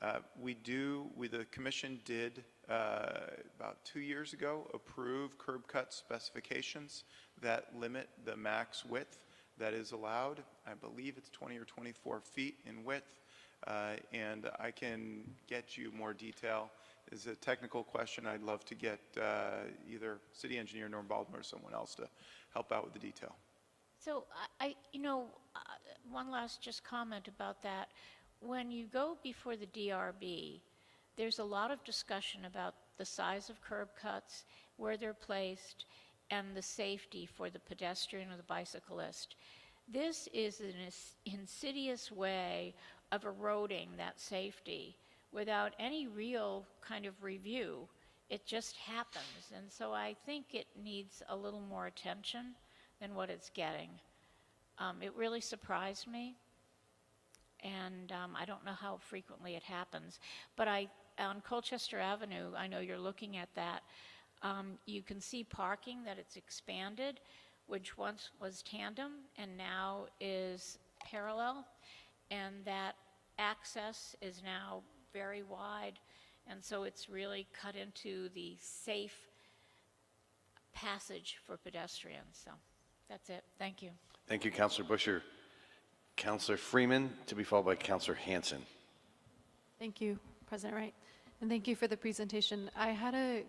the commission did about 2 years ago approve curb cut specifications that limit the max width that is allowed. I believe it's 20 or 24 feet in width, and I can get you more detail. It's a technical question. I'd love to get either city engineer Norm Baldwin or someone else to help out with the detail. So one last just comment about that. When you go before the DRB, there's a lot of discussion about the size of curb cuts, where they're placed, and the safety for the pedestrian or the bicyclist. This is an insidious way of eroding that safety without any real kind of review. It just happens. And so I think it needs a little more attention than what it's getting. It really surprised me. And I don't know how frequently it happens. But on Colchester Avenue, I know you're looking at that. You can see parking, that it's expanded, which once was tandem and now is parallel. And that access is now very wide. And so it's really cut into the safe passage for pedestrians. So that's it. Thank you. Thank you, Councilor Busher. Councilor Freeman, to be followed by Councilor Hanson. Thank you, President Wright, and thank you for the presentation. I had a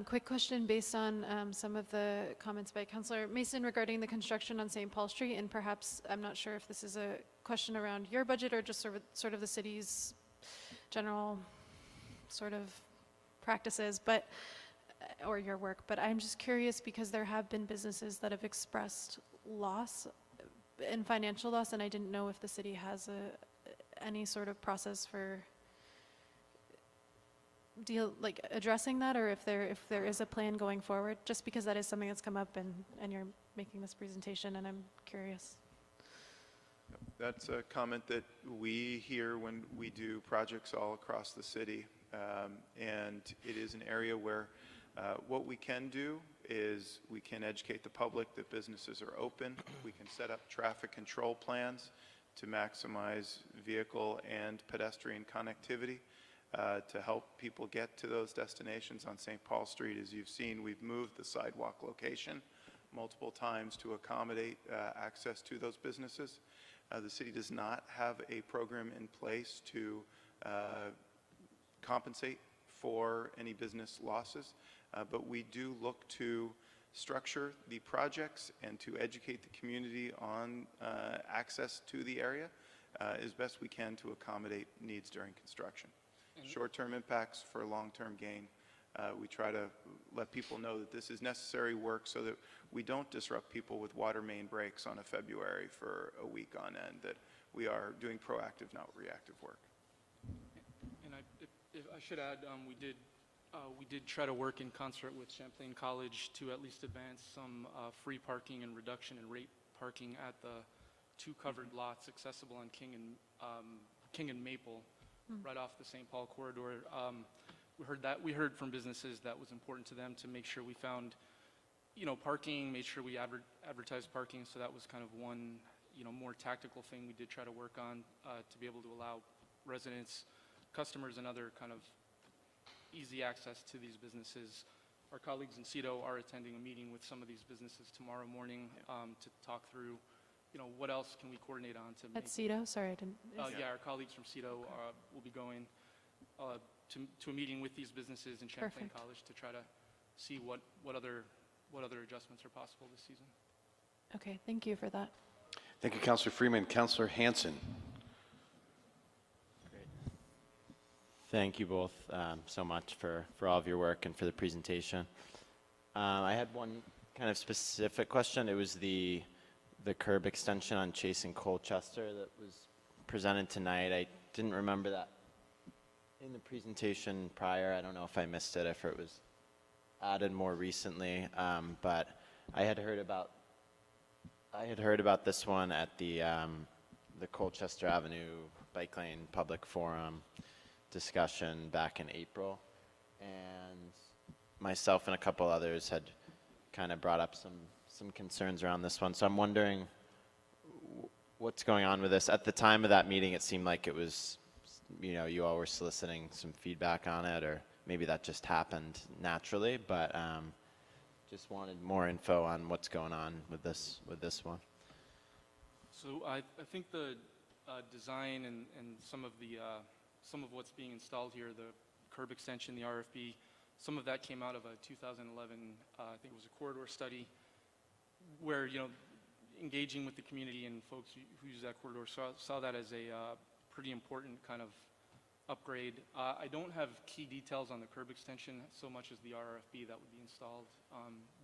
quick question based on some of the comments by Councilor Mason regarding the construction on St. Paul Street, and perhaps, I'm not sure if this is a question around your budget or just sort of the city's general sort of practices, but or your work, but I'm just curious because there have been businesses that have expressed loss and financial loss, and I didn't know if the city has any sort of process for addressing that, or if there is a plan going forward, just because that is something that's come up and you're making this presentation, and I'm curious. That's a comment that we hear when we do projects all across the city. And it is an area where what we can do is we can educate the public that businesses are open. We can set up traffic control plans to maximize vehicle and pedestrian connectivity to help people get to those destinations on St. Paul Street. As you've seen, we've moved the sidewalk location multiple times to accommodate access to those businesses. The city does not have a program in place to compensate for any business losses, but we do look to structure the projects and to educate the community on access to the area as best we can to accommodate needs during construction. Short-term impacts for long-term gain. We try to let people know that this is necessary work so that we don't disrupt people with water main breaks on a February for a week on end, that we are doing proactive, not reactive work. And if I should add, we did try to work in concert with Champlain College to at least advance some free parking and reduction in rate parking at the two covered lots accessible on King and Maple, right off the St. Paul corridor. We heard from businesses that was important to them to make sure we found, parking, made sure we advertised parking. So that was kind of one, more tactical thing we did try to work on to be able to allow residents, customers, and other kind of easy access to these businesses. Our colleagues in CEDO are attending a meeting with some of these businesses tomorrow morning to talk through, what else can we coordinate on to At CEDO? Sorry, I didn't. Yeah, our colleagues from CEDO will be going to a meeting with these businesses in Champlain Perfect. College to try to see what other adjustments are possible this season. Okay, thank you for that. Thank you, Councilor Freeman. Councilor Hanson. Thank you both so much for all of your work and for the presentation. I had one kind of specific question. It was the curb extension on Chase and Colchester that was presented tonight. I didn't remember that in the presentation prior. I don't know if I missed it, if it was added more recently, but I had heard about this one at the Colchester Avenue Bike Lane Public Forum discussion back in April, and myself and a couple others had kind of brought up some concerns around this one. So I'm wondering what's going on with this. At the time of that meeting, it seemed like it was, you all were soliciting some feedback on it, or maybe that just happened naturally, but just wanted more info on what's going on with this one. So I think the design and some of what's being installed here, the curb extension, the RFB, some of that came out of a 2011, I think it was a corridor study, where, engaging with the community and folks who use that corridor saw that as a pretty important kind of upgrade. I don't have key details on the curb extension so much as the RFB that would be installed.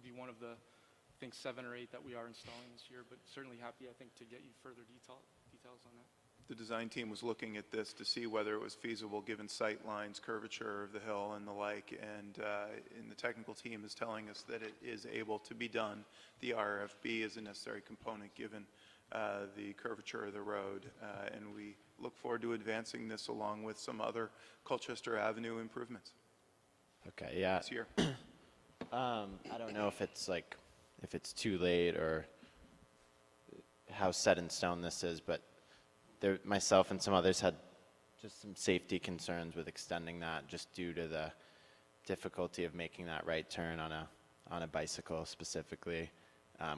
Be one of the, I think, 7 or 8 that we are installing this year, but certainly happy, I think, to get you further details on that. The design team was looking at this to see whether it was feasible given sight lines, curvature of the hill and the like, and the technical team is telling us that it is able to be done. The RFB is a necessary component given the curvature of the road, and we look forward to advancing this along with some other Colchester Avenue improvements. Okay, yeah. This year. I don't know if it's too late or how set in stone this is, but myself and some others had just some safety concerns with extending that, just due to the difficulty of making that right turn on a bicycle specifically,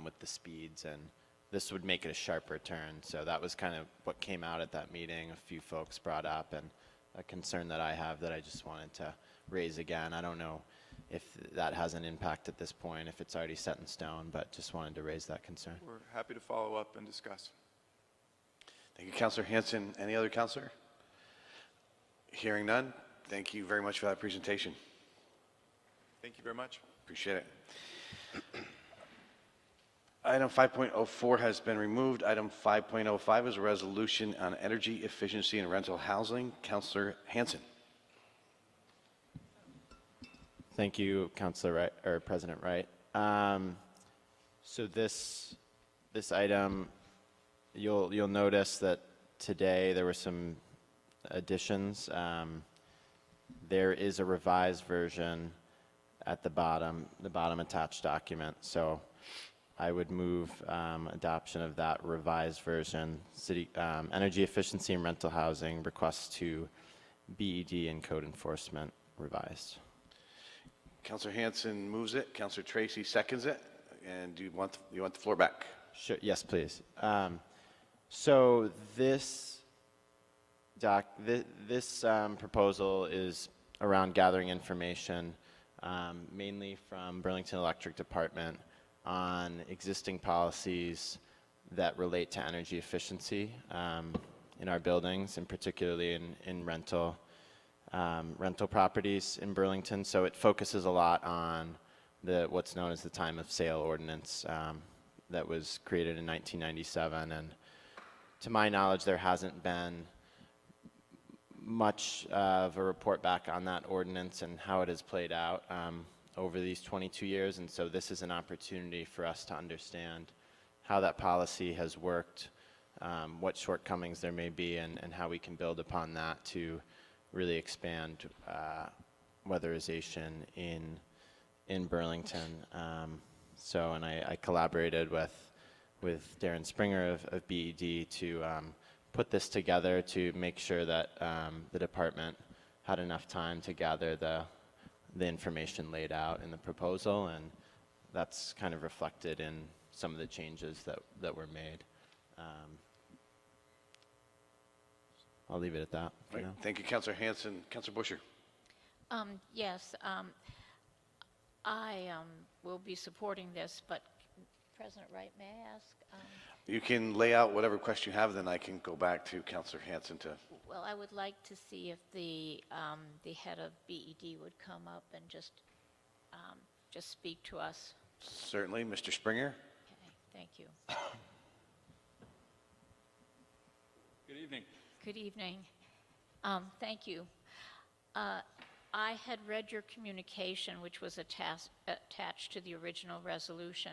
with the speeds, and this would make it a sharper turn. So that was kind of what came out at that meeting. A few folks brought up, and a concern that I have that I just wanted to raise again. I don't know if that has an impact at this point, if it's already set in stone, but just wanted to raise that concern. We're happy to follow up and discuss. Thank you, Councilor Hanson. Any other councilor? Hearing none, thank you very much for that presentation. Thank you very much. Appreciate it. Item 5.04 has been removed. Item 5.05 is a resolution on energy efficiency and rental housing. Councilor Hanson. Thank you, Councilor Wright, or President Wright. So this item, you'll notice that today there were some additions there is a revised version at the bottom attached document. So I would move adoption of that revised version, city energy efficiency and rental housing requests to BED and code enforcement revised. Councilor Hanson moves it, Councilor Tracy seconds it, and you want the floor back? Sure, yes, please. So this proposal is around gathering information, mainly from Burlington Electric Department on existing policies that relate to energy efficiency in our buildings, and particularly in rental properties in Burlington. So it focuses a lot on what's known as the time of sale ordinance that was created in 1997. And to my knowledge, there hasn't been much of a report back on that ordinance and how it has played out over these 22 years. And so this is an opportunity for us to understand how that policy has worked, what shortcomings there may be, and how we can build upon that to really expand weatherization in Burlington. And I collaborated with Darren Springer of BED to put this together to make sure that the department had enough time to gather the information laid out in the proposal, and that's kind of reflected in some of the changes that were made. I'll leave it at that for Right. now. Thank you, Councilor Hanson. Councilor Busher. Yes, I will be supporting this, but President Wright, may I ask? You can lay out whatever question you have, then I can go back to Councilor Hanson to. Well, I would like to see if the head of BED would come up and just speak to us. Certainly, Mr. Springer. Okay, thank you. Good evening. Good evening. Thank you. I had read your communication, which was attached to the original resolution,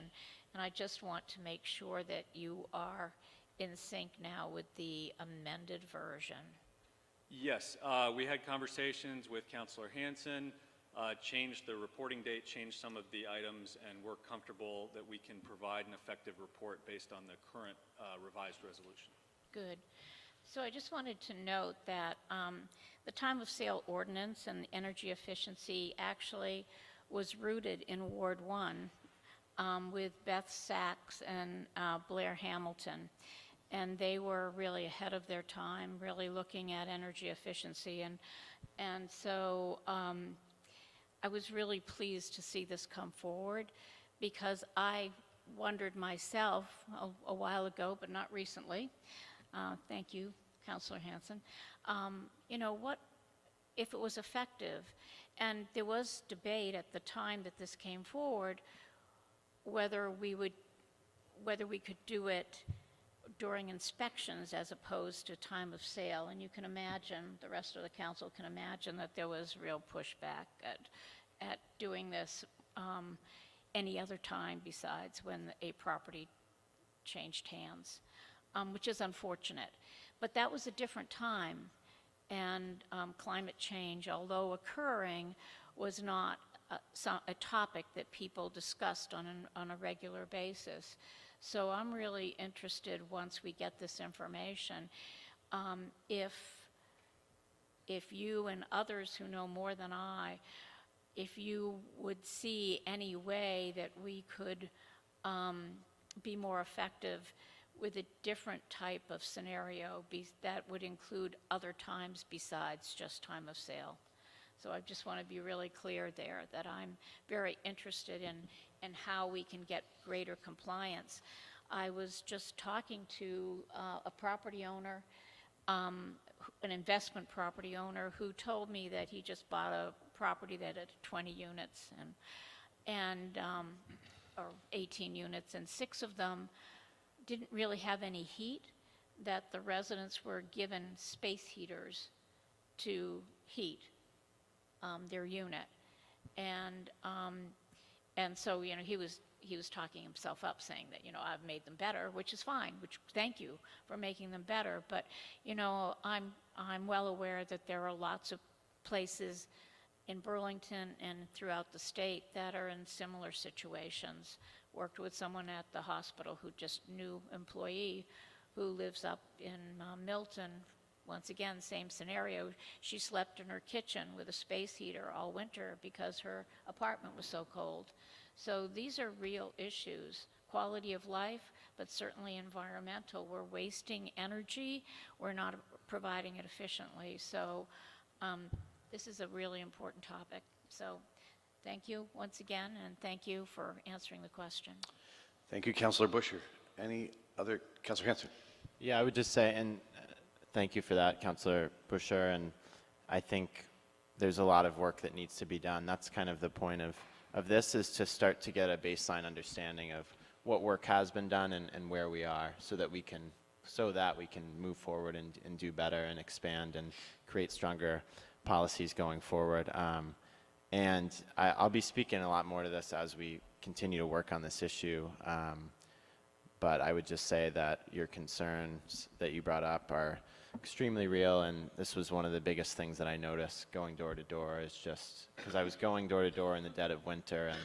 and I just want to make sure that you are in sync now with the amended version. Yes, we had conversations with Councilor Hanson, changed the reporting date, changed some of the items, and we're comfortable that we can provide an effective report based on the current revised resolution. Good. So I just wanted to note that the time of sale ordinance and energy efficiency actually was rooted in Ward 1 with Beth Sachs and Blair Hamilton. And they were really ahead of their time, really looking at energy efficiency. And so I was really pleased to see this come forward, because I wondered myself a while ago, but not recently. Thank you, Councilor Hanson. What if it was effective? And there was debate at the time that this came forward whether we could do it during inspections as opposed to time of sale. And you can imagine, the rest of the council can imagine, that there was real pushback at doing this any other time besides when a property changed hands, which is unfortunate. But that was a different time, and climate change, although occurring, was not a topic that people discussed on a regular basis. So I'm really interested, once we get this information, if you and others who know more than I, if you would see any way that we could be more effective with a different type of scenario that would include other times besides just time of sale. So I just want to be really clear there that I'm very interested in how we can get greater compliance. I was just talking to a property owner, an investment property owner, who told me that he just bought a property that had 20 units or 18 units, and 6 of them didn't really have any heat, that the residents were given space heaters to heat their unit. And so, he was talking himself up, saying that, I've made them better, which is fine, thank you for making them better. But, I'm well aware that there are lots of places in Burlington and throughout the state that are in similar situations. Worked with someone at the hospital who just new employee who lives up in Milton. Once again, same scenario. She slept in her kitchen with a space heater all winter because her apartment was so cold. So these are real issues, quality of life, but certainly environmental. We're wasting energy. We're not providing it efficiently. So this is a really important topic. So thank you once again, and thank you for answering the question. Thank you, Councilor Busher. Any other, Councilor Hanson? Yeah, I would just say, and thank you for that, Councilor Busher, and I think there's a lot of work that needs to be done. That's kind of the point of this, is to start to get a baseline understanding of what work has been done and where we are, so that we can move forward and do better and expand and create stronger policies going forward. And I'll be speaking a lot more to this as we continue to work on this issue. But I would just say that your concerns that you brought up are extremely real, and this was one of the biggest things that I noticed going door to door, is just because I was going door to door in the dead of winter, and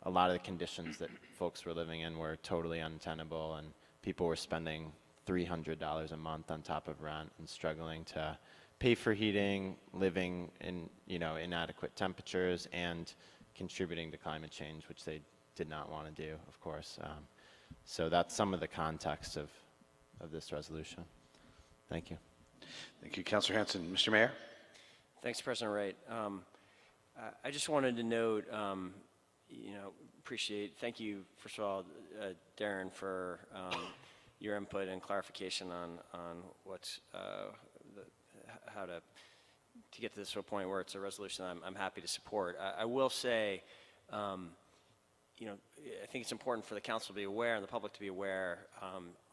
a lot of the conditions that folks were living in were totally untenable, and people were spending $300 a month on top of rent and struggling to pay for heating, living in inadequate temperatures, and contributing to climate change, which they did not want to do, of course. So that's some of the context of this resolution. Thank you. Thank you, Councilor Hanson. Mr. Mayor? Thanks, President Wright. I just wanted to note, thank you, first of all, Darren, for your input and clarification on what's, how to get to this to a point where it's a resolution I'm happy to support. I will say, I think it's important for the council to be aware and the public to be aware,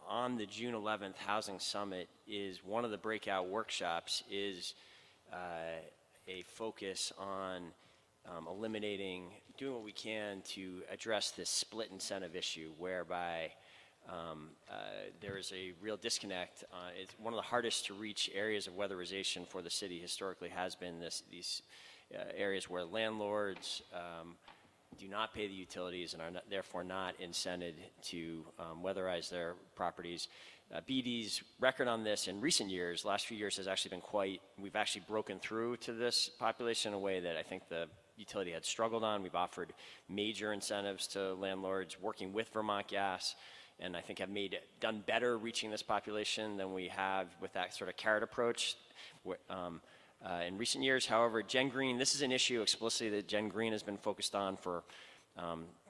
on the June 11th Housing Summit, is one of the breakout workshops is a focus on doing what we can to address this split incentive issue, whereby there is a real disconnect. It's one of the hardest to reach areas of weatherization for the city historically has been these areas where landlords do not pay the utilities and are therefore not incented to weatherize their properties. BD's record on this in recent years, last few years, has actually been we've actually broken through to this population in a way that I think the utility had struggled on. We've offered major incentives to landlords, working with Vermont Gas, and I think have done better reaching this population than we have with that sort of carrot approach in recent years. However, Gen Green, this is an issue explicitly that Gen Green has been focused on for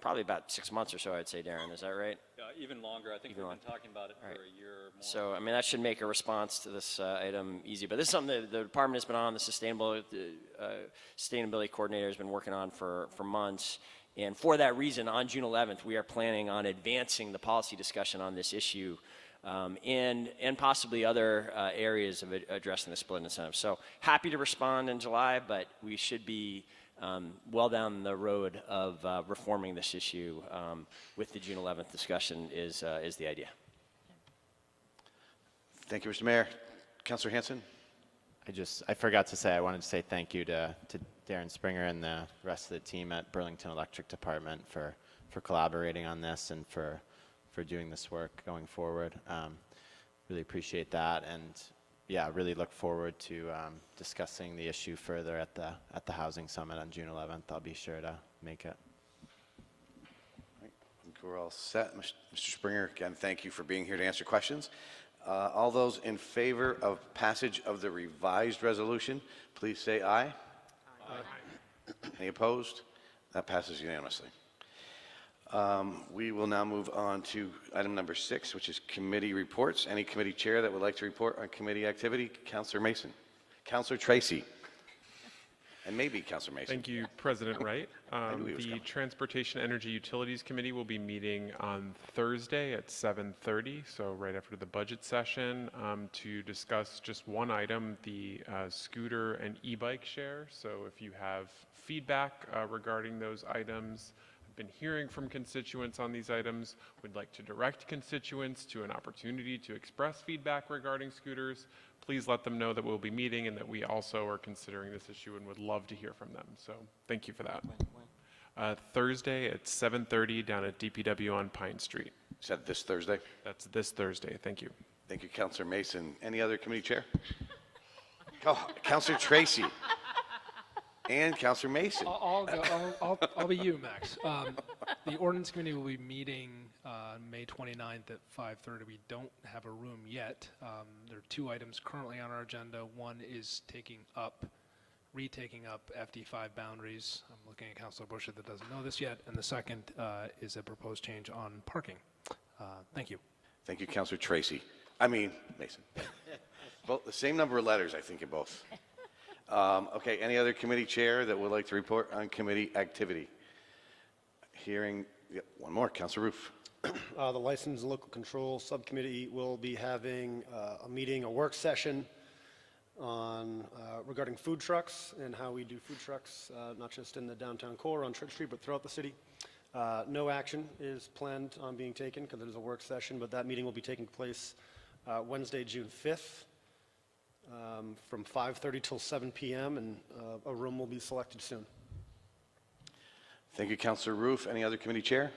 probably about 6 months or so, I'd say, Darren, is that right? Even longer. I think we've been talking about it for a year or more. So, I mean, that should make a response to this item easy. But this is something that the department has been on, the sustainability coordinator has been working on for months. And for that reason, on June 11th, we are planning on advancing the policy discussion on this issue and possibly other areas of addressing the split incentive. So happy to respond in July, but we should be well down the road of reforming this issue with the June 11th discussion is the idea. Thank you, Mr. Mayor. Councilor Hanson? I forgot to say, I wanted to say thank you to Darren Springer and the rest of the team at Burlington Electric Department for collaborating on this and for doing this work going forward. Really appreciate that, and yeah, really look forward to discussing the issue further at the Housing Summit on June 11th. I'll be sure to make it. I think we're all set. Mr. Springer, again, thank you for being here to answer questions. All those in favor of passage of the revised resolution, please say aye. Aye. Any opposed? That passes unanimously. We will now move on to item number 6, which is committee reports. Any committee chair that would like to report on committee activity? Councilor Mason. Councilor Tracy. And maybe Councilor Mason. Thank you, President Wright. The Transportation Energy Utilities Committee will be meeting on Thursday at 7:30, so right after the budget session, to discuss just one item, the scooter and e-bike share. So if you have feedback regarding those items, I been hearing from constituents on these items. We'd like to direct constituents to an opportunity to express feedback regarding scooters. Please let them know that we'll be meeting and that we also are considering this issue and would love to hear from them. So thank you for that. Thursday at 7:30 down at DPW on Pine Street. Is that this Thursday? That's this Thursday. Thank you. Thank you, Councilor Mason. Any other committee chair? Oh, Councilor Tracy and Councilor Mason. I'll go. I'll be you, Max. The ordinance committee will be meeting May 29th at 5:30. We don't have a room yet. There are two items currently on our agenda. One is retaking up FD5 boundaries. I'm looking at Councilor Busher that doesn't know this yet. And the second is a proposed change on parking. Thank you. Thank you, Councilor Tracy. I mean, Mason. Both the same number of letters, I think, in both. Okay, any other committee chair that would like to report on committee activity? Hearing, one more, Councilor Roof. The License and Local Control Subcommittee will be having a work session on regarding food trucks and how we do food trucks, not just in the downtown core on Church Street, but throughout the city. No action is planned on being taken because it is a work session, but that meeting will be taking place Wednesday, June 5th from 5:30 till 7 p.m. and a room will be selected soon. Thank you, Councilor Roof. Any other committee chair?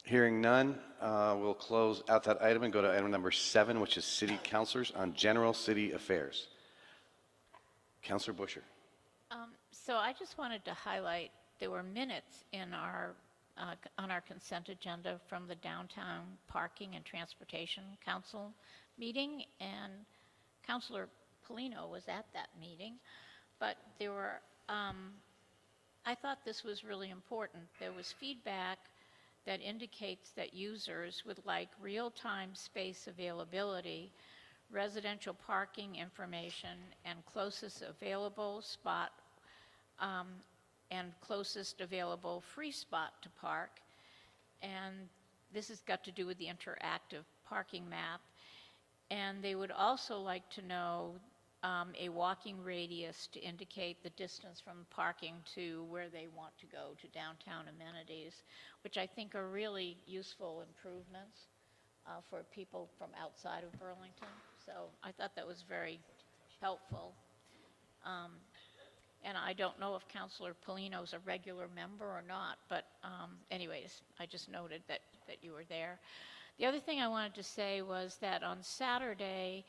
Hearing none, we'll close out that item and go to item number 7, which is city councilors on general city affairs. Councilor Busher. So I just wanted to highlight, there were minutes in our on our consent agenda from the Downtown Parking and Transportation Council meeting, and Councilor Polino was at that meeting, but there were, I thought this was really important. There was feedback that indicates that users would like real-time space availability, residential parking information, and closest available spot and closest available free spot to park. And this has got to do with the interactive parking map. And they would also like to know a walking radius to indicate the distance from parking to where they want to go to downtown amenities, which I think are really useful improvements for people from outside of Burlington. So I thought that was very helpful. And I don't know if Councilor Polino's a regular member or not, but anyways, I just noted that you were there. The other thing I wanted to say was that on Saturday,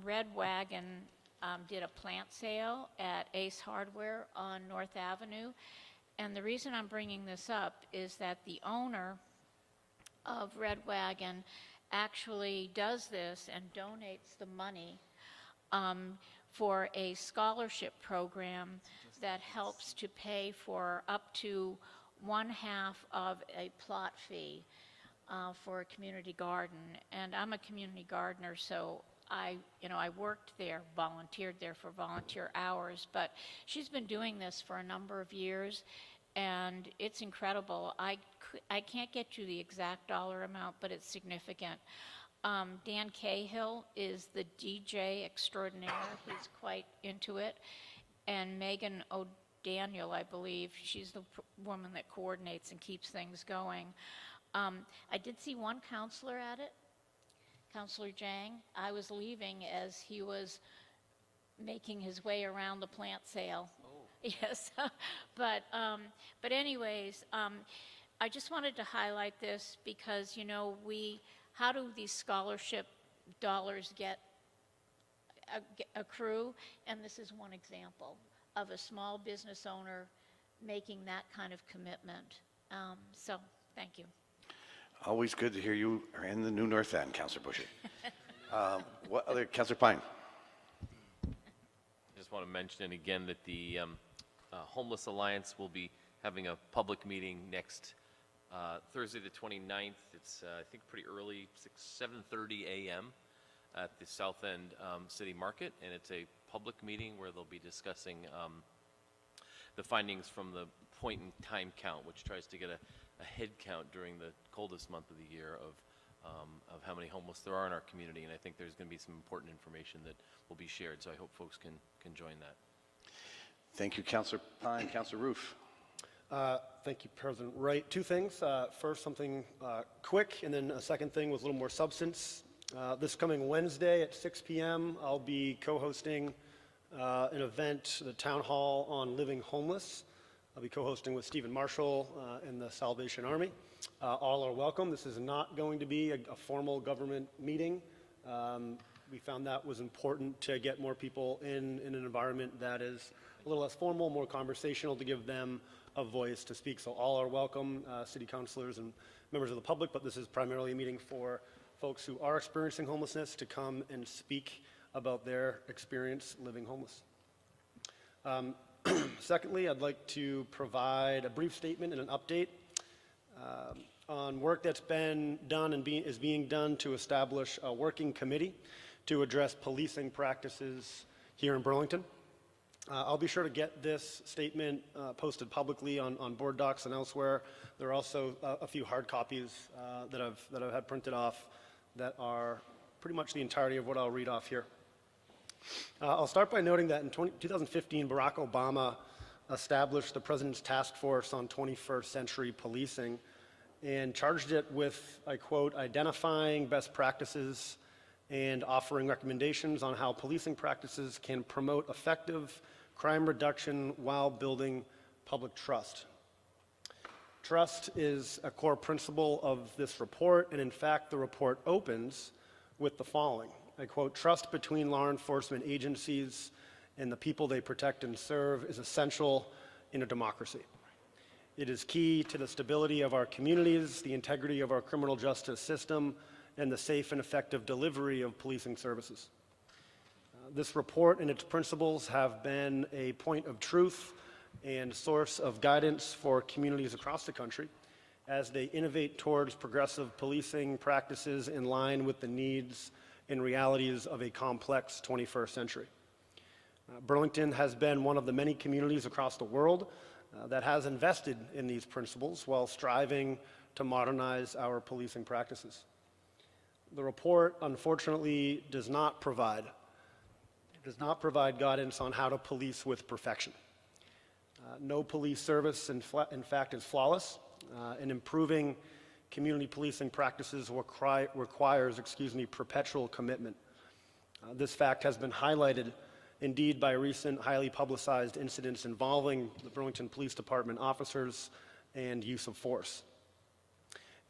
Red Wagon did a plant sale at Ace Hardware on North Avenue. And the reason I'm bringing this up is that the owner of Red Wagon actually does this and donates the money for a scholarship program that helps to pay for up to 1/2 of a plot fee for a community garden. And I'm a community gardener, so I worked there, volunteered there for volunteer hours, but she's been doing this for a number of years, and it's incredible. I can't get you the exact dollar amount, but it's significant. Dan Cahill is the DJ extraordinaire. He's quite into it. And Megan O'Daniel, I believe, she's the woman that coordinates and keeps things going. I did see one counselor at it, Counselor Jang. I was leaving as he was making his way around the plant sale. Oh. Yes, but anyways, I just wanted to highlight this because, how do these scholarship dollars accrue? And this is one example of a small business owner making that kind of commitment. So, thank you. Always good to hear you are in the new North End, Councilor Busher. What other, Councilor Pine? I just want to mention again that the Homeless Alliance will be having a public meeting next Thursday the 29th. It's, I think, pretty early, 7:30 a.m. at the South End City Market, and it's a public meeting where they'll be discussing the findings from the point in time count, which tries to get a head count during the coldest month of the year of how many homeless there are in our community, and I think there's going to be some important information that will be shared, so I hope folks can join that. Thank you, Councilor Pine. Councilor Roof. Thank you, President Wright. Two things. First, something quick, and then a second thing with a little more substance. This coming Wednesday at 6 p.m., I'll be co-hosting an event, the Town Hall on Living Homeless. I'll be co-hosting with Stephen Marshall and the Salvation Army. All are welcome. This is not going to be a formal government meeting. We found that was important to get more people in an environment that is a little less formal, more conversational, to give them a voice to speak. So all are welcome, city councilors and members of the public, but this is primarily a meeting for folks who are experiencing homelessness to come and speak about their experience living homeless. Secondly, I'd like to provide a brief statement and an update on work that's been done and is being done to establish a working committee to address policing practices here in Burlington. I'll be sure to get this statement posted publicly on board docs and elsewhere. There are also a few hard copies that I've had printed off that are pretty much the entirety of what I'll read off here. I'll start by noting that in 2015, Barack Obama established the President's Task Force on 21st Century Policing and charged it with, I quote, identifying best practices and offering recommendations on how policing practices can promote effective crime reduction while building public trust. Trust is a core principle of this report, and in fact, the report opens with the following. I quote, trust between law enforcement agencies and the people they protect and serve is essential in a democracy. It is key to the stability of our communities, the integrity of our criminal justice system, and the safe and effective delivery of policing services. This report and its principles have been a point of truth and source of guidance for communities across the country as they innovate towards progressive policing practices in line with the needs and realities of a complex 21st century. Burlington has been one of the many communities across the world that has invested in these principles while striving to modernize our policing practices. The report, unfortunately, does not provide guidance on how to police with perfection. No police service, in fact, is flawless, and improving community policing practices requires, perpetual commitment. This fact has been highlighted, indeed, by recent highly publicized incidents involving the Burlington Police Department officers and use of force.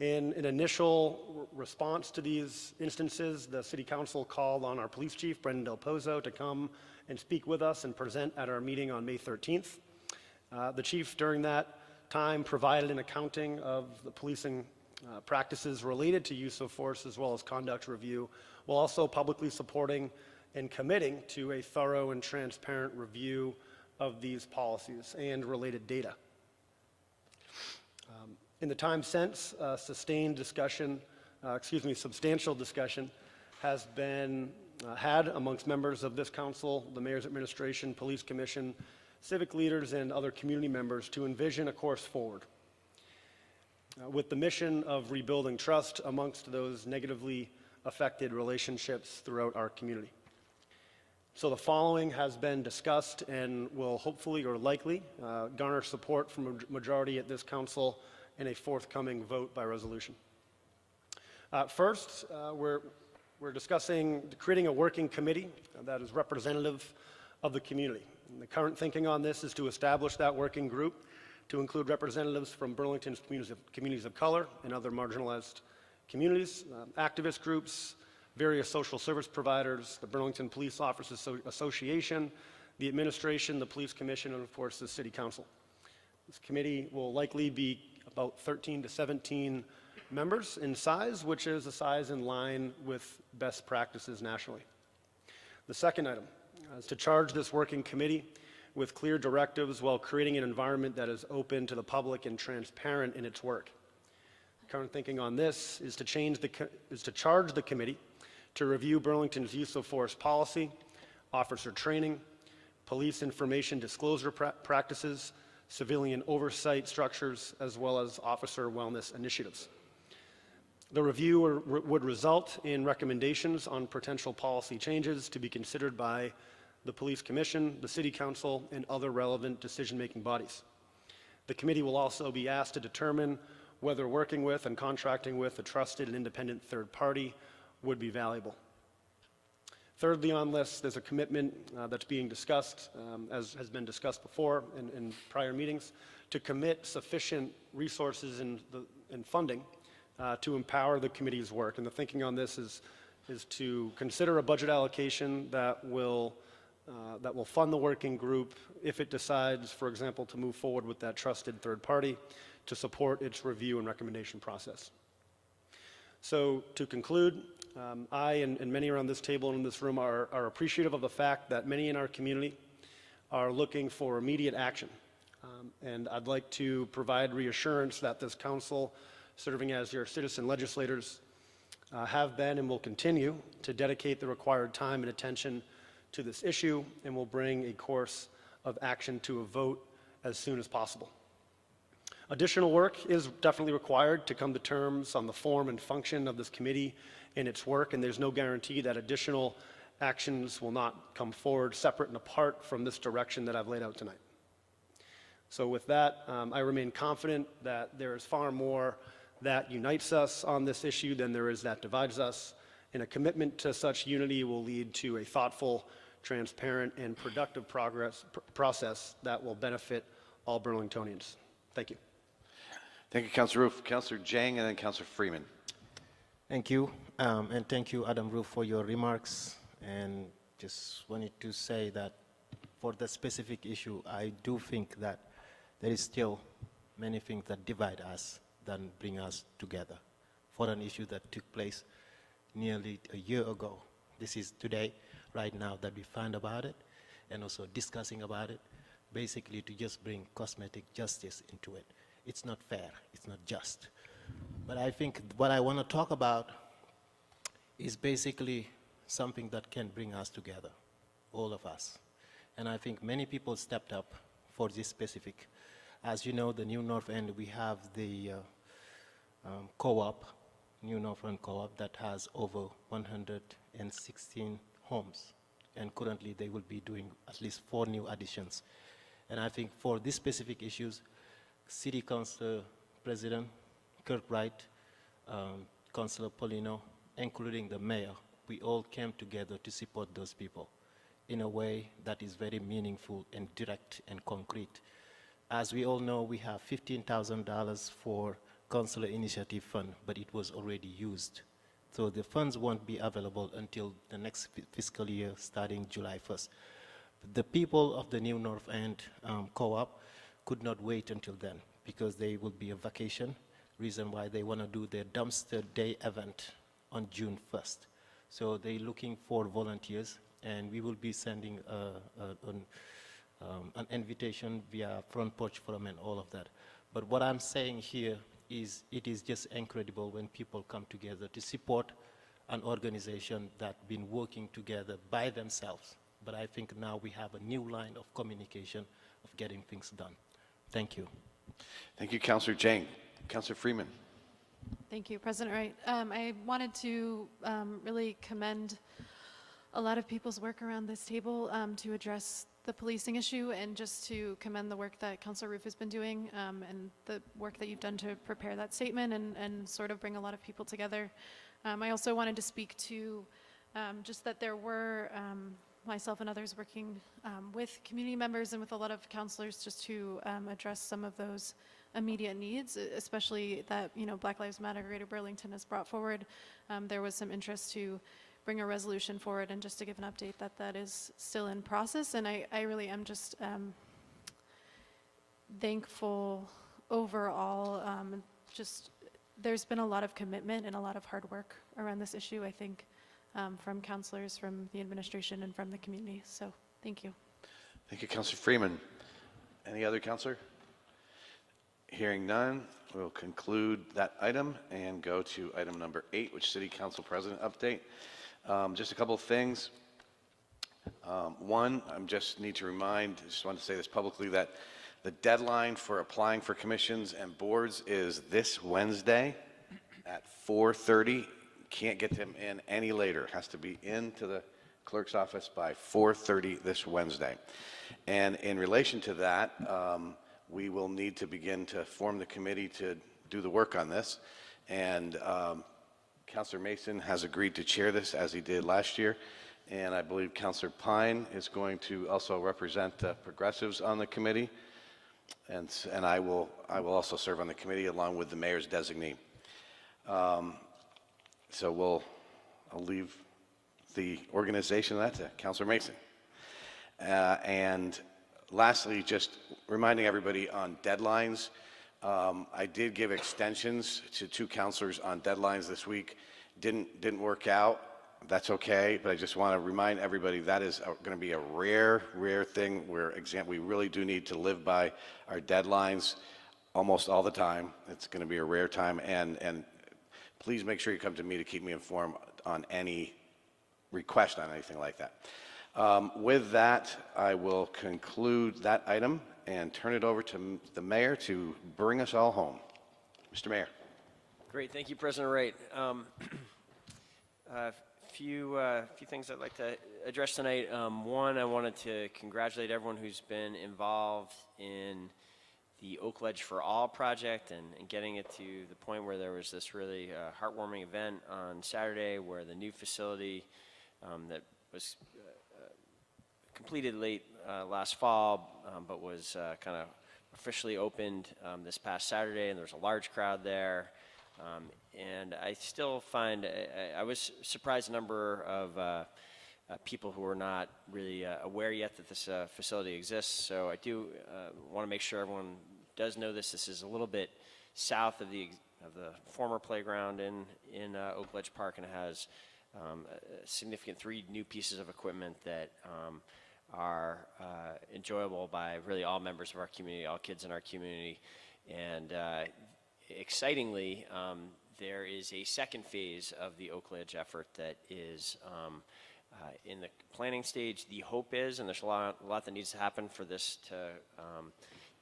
In an initial response to these instances, the City Council called on our police chief, Brendan Del Pozo, to come and speak with us and present at our meeting on May 13th. The chief, during that time, provided an accounting of the policing practices related to use of force as well as conduct review, while also publicly supporting and committing to a thorough and transparent review of these policies and related data. In the time since, substantial discussion has been had amongst members of this council, the mayor's administration, police commission, civic leaders, and other community members to envision a course forward with the mission of rebuilding trust amongst those negatively affected relationships throughout our community. So the following has been discussed and will hopefully or likely garner support from a majority at this council in a forthcoming vote by resolution. First, we're discussing creating a working committee that is representative of the community. And the current thinking on this is to establish that working group to include representatives from Burlington's communities of color and other marginalized communities, activist groups, various social service providers, the Burlington Police Officers Association, the administration, the police commission, and of course the city council. This committee will likely be about 13 to 17 members in size, which is a size in line with best practices nationally. The second item is to charge this working committee with clear directives while creating an environment that is open to the public and transparent in its work. Current thinking on this is to charge the committee to review Burlington's use of force policy, officer training, police information disclosure practices, civilian oversight structures, as well as officer wellness initiatives. The review would result in recommendations on potential policy changes to be considered by the police commission, the city council, and other relevant decision-making bodies. The committee will also be asked to determine whether working with and contracting with a trusted and independent third party would be valuable. Thirdly on this, there's a commitment that's being discussed, as has been discussed before in prior meetings, to commit sufficient resources and funding to empower the committee's work. And the thinking on this is to consider a budget allocation that will fund the working group if it decides, for example, to move forward with that trusted third party to support its review and recommendation process. So to conclude, I and many around this table and in this room are appreciative of the fact that many in our community are looking for immediate action. And I'd like to provide reassurance that this council, serving as your citizen legislators, have been and will continue to dedicate the required time and attention to this issue, and will bring a course of action to a vote as soon as possible. Additional work is definitely required to come to terms on the form and function of this committee and its work, and there's no guarantee that additional actions will not come forward separate and apart from this direction that I've laid out tonight. So with that, I remain confident that there is far more that unites us on this issue than there is that divides us, and a commitment to such unity will lead to a thoughtful, transparent, and productive process that will benefit all Burlingtonians. Thank you. Thank you, Councilor Roof. Councilor Jang, and then Councilor Freeman. Thank you, and thank you, Adam Roof, for your remarks. And just wanted to say that for the specific issue, I do think that there is still many things that divide us than bring us together. For an issue that took place nearly a year ago, this is today, right now, that we find about it, and also discussing about it, basically to just bring cosmetic justice into it. It's not fair, it's not just. But I think what I want to talk about is basically something that can bring us together, all of us. And I think many people stepped up for this specific. As you know, the New North End, we have the co-op, New North End co-op, that has over 116 homes. And currently they will be doing at least 4 new additions. And I think for these specific issues, City Council President Kirk Wright, Councilor Polino, including the mayor, we all came together to support those people in a way that is very meaningful and direct and concrete. As we all know, we have $15,000 for Councilor Initiative Fund, but it was already used. So the funds won't be available until the next fiscal year, starting July 1st. The people of the New North End co-op could not wait until then because they will be on vacation, reason why they want to do their dumpster day event on June 1st. So they're looking for volunteers, and we will be sending an invitation via Front Porch Forum and all of that. But what I'm saying here is it is just incredible when people come together to support an organization that's been working together by themselves. But I think now we have a new line of communication of getting things done. Thank you. Thank you, Councilor Jang. Councilor Freeman. Thank you, President Wright. I wanted to really commend a lot of people's work around this table to address the policing issue, and just to commend the work that Councilor Roof has been doing and the work that you've done to prepare that statement and sort of bring a lot of people together. I also wanted to speak to just that there were myself and others working with community members and with a lot of councilors just to address some of those immediate needs, especially that, you know, Black Lives Matter Greater Burlington has brought forward. There was some interest to bring a resolution forward, and just to give an update that that is still in process. And I really am just thankful overall. Just there's been a lot of commitment and a lot of hard work around this issue, I think, from councilors, from the administration, and from the community. So thank you. Thank you, Councilor Freeman. Any other councilor? Hearing none, we'll conclude that item and go to item number 8, which City Council President update. Just a couple of things. One, I just need to just want to say this publicly, that the deadline for applying for commissions and boards is this Wednesday at 4:30. Can't get them in any later. It has to be into the clerk's office by 4:30 this Wednesday. And in relation to that, we will need to begin to form the committee to do the work on this. And Councilor Mason has agreed to chair this as he did last year. And I believe Councilor Pine is going to also represent the progressives on the committee. And I will also serve on the committee along with the mayor's designee. So I'll leave the organization of that to Councilor Mason. And lastly, just reminding everybody on deadlines. I did give extensions to 2 councilors on deadlines this week. Didn't work out. That's okay, but I just want to remind everybody that is going to be a rare thing where we really do need to live by our deadlines almost all the time. It's going to be a rare time, and please make sure you come to me to keep me informed on any request on anything like that. With that, I will conclude that item and turn it over to the mayor to bring us all home. Mr. Mayor. Great, thank you, President Wright. A few things I'd like to address tonight. One, I wanted to congratulate everyone who's been involved in the Oak Ledge for All project and getting it to the point where there was this really heartwarming event on Saturday where the new facility that was completed late last fall, but was kind of officially opened this past Saturday, and there was a large crowd there. And I still find, I was surprised the number of people who are not really aware yet that this facility exists. So I do want to make sure everyone does know this. This is a little bit south of the former playground in Oak Ledge Park, and it has a significant 3 new pieces of equipment that are enjoyable by really all members of our community, all kids in our community. And excitingly, there is a second phase of the Oak Ledge effort that is in the planning stage. The hope is, and there's a lot that needs to happen for this to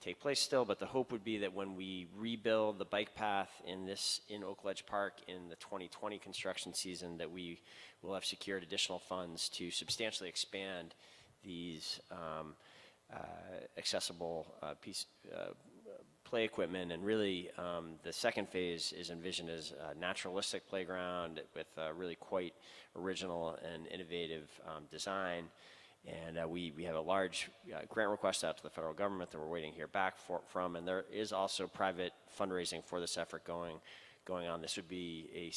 take place still, but the hope would be that when we rebuild the bike path in Oak Ledge Park in the 2020 construction season, that we will have secured additional funds to substantially expand these accessible play equipment. And really the second phase is envisioned as a naturalistic playground with really quite original and innovative design. And we have a large grant request out to the federal government that we're waiting to hear back from, and there is also private fundraising for this effort going on. This would be a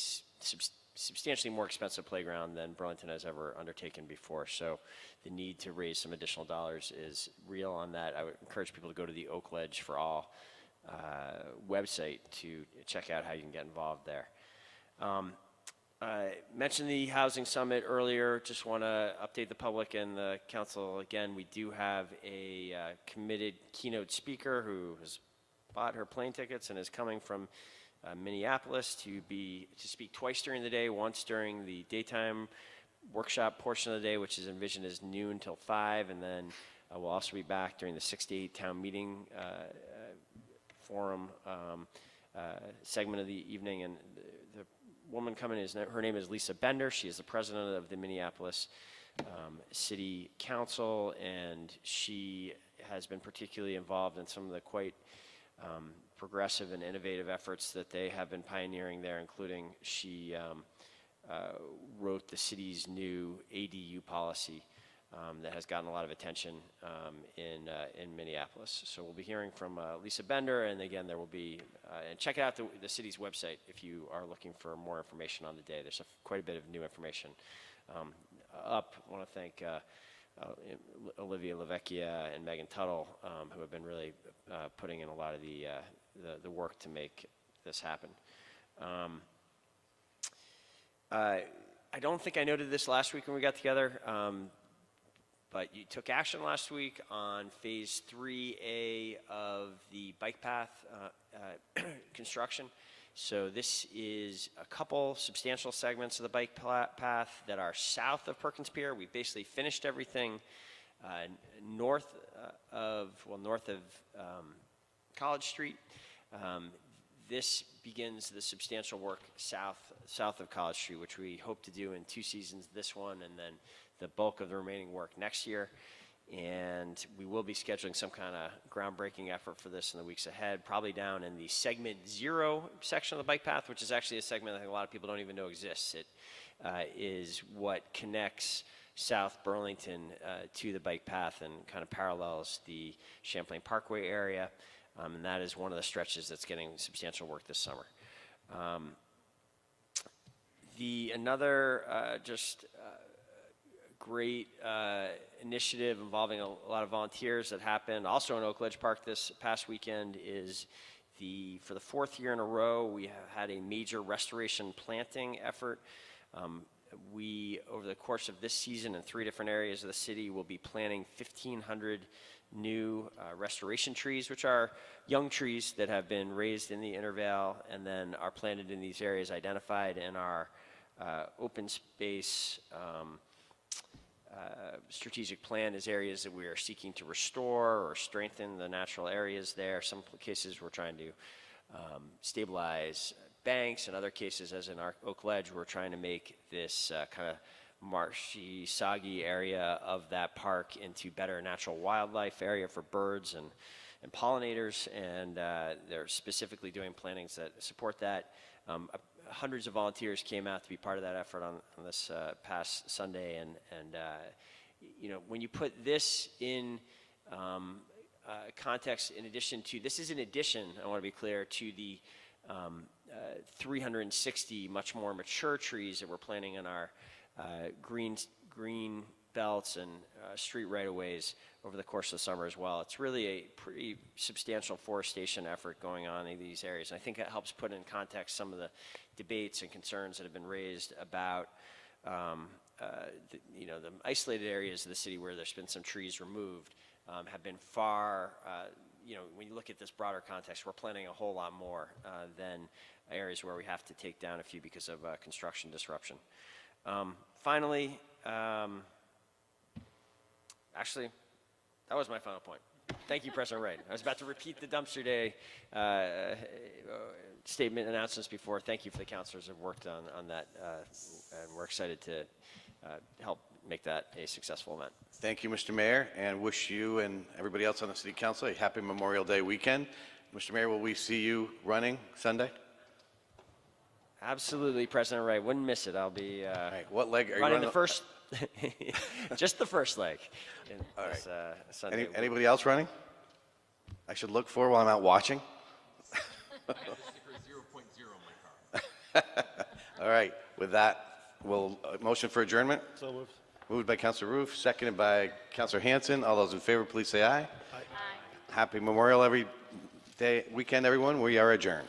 substantially more expensive playground than Burlington has ever undertaken before. So the need to raise some additional dollars is real on that. I would encourage people to go to the Oak Ledge for All website to check out how you can get involved there. I mentioned the Housing Summit earlier. Just want to update the public and the council again. We do have a committed keynote speaker who has bought her plane tickets and is coming from Minneapolis to speak twice during the day, once during the daytime workshop portion of the day, which is envisioned as noon till 5, and then we'll also be back during the 6 to 8 town meeting forum segment of the evening. And the woman coming her name is Lisa Bender. She is the president of the Minneapolis City Council, and she has been particularly involved in some of the quite progressive and innovative efforts that they have been pioneering there, including she wrote the city's new ADU policy that has gotten a lot of attention in Minneapolis. So we'll be hearing from Lisa Bender, and again, there will be, and check out the city's website if you are looking for more information on the day. There's quite a bit of new information up. I want to thank Olivia Lavecchia and Megan Tuttle, who have been really putting in a lot of the work to make this happen. I don't think I noted this last week when we got together, but you took action last week on phase 3A of the bike path construction. So this is a couple substantial segments of the bike path that are south of Perkins Pier. We basically finished everything north of College Street. This begins the substantial work south of College Street, which we hope to do in 2 seasons, this one and then the bulk of the remaining work next year. and we will be scheduling some kind of groundbreaking effort for this in the weeks ahead, probably down in the segment 0 section of the bike path, which is actually a segment I think a lot of people don't even know exists. It is what connects South Burlington to the bike path and kind of parallels the Champlain Parkway area, and that is one of the stretches that's getting substantial work this summer. Another great initiative involving a lot of volunteers that happened also in Oak Ledge Park this past weekend is for the 4th year in a row, we have had a major restoration planting effort. We, over the course of this season in 3 different areas of the city, will be planting 1,500 new restoration trees, which are young trees that have been raised in the Intervale and then are planted in these areas identified in our open space strategic plan as areas that we are seeking to restore or strengthen the natural areas there. Some cases we're trying to stabilize banks. In other cases, as in our Oak Ledge, we're trying to make this kind of marshy, soggy area of that park into better natural wildlife area for birds and pollinators, and they're specifically doing plantings that support that. Hundreds of volunteers came out to be part of that effort on this past Sunday, and when you put this in context, in addition to, this is in addition, I want to be clear, to the 360 much more mature trees that we're planting in our green belts and street right-of-ways over the course of the summer as well. It's really a pretty substantial forestation effort going on in these areas. And I think that helps put in context some of the debates and concerns that have been raised about the isolated areas of the city where there's been some trees removed have been far, when you look at this broader context, we're planting a whole lot more than areas where we have to take down a few because of construction disruption. Finally, actually, that was my final point. Thank you, President Wright. I was about to repeat the dumpster day statement announcements before. Thank you for the counselors who have worked on that, and we're excited to help make that a successful event. Thank you, Mr. Mayor, and wish you and everybody else on the City Council a happy Memorial Day weekend. Mr. Mayor, will we see you running Sunday? Absolutely, President Wright. Wouldn't miss it. I'll be what leg are you running the first, just the first leg. All right. Sunday. Anybody else running? I should look for while I'm out watching. I have the sticker 0.0 in my car. All right. With that, we'll motion for adjournment. So moved. Moved by Councilor Roof, seconded by Councilor Hanson. All those in favor, please say aye. Aye. Happy Memorial weekend, everyone. We are adjourned.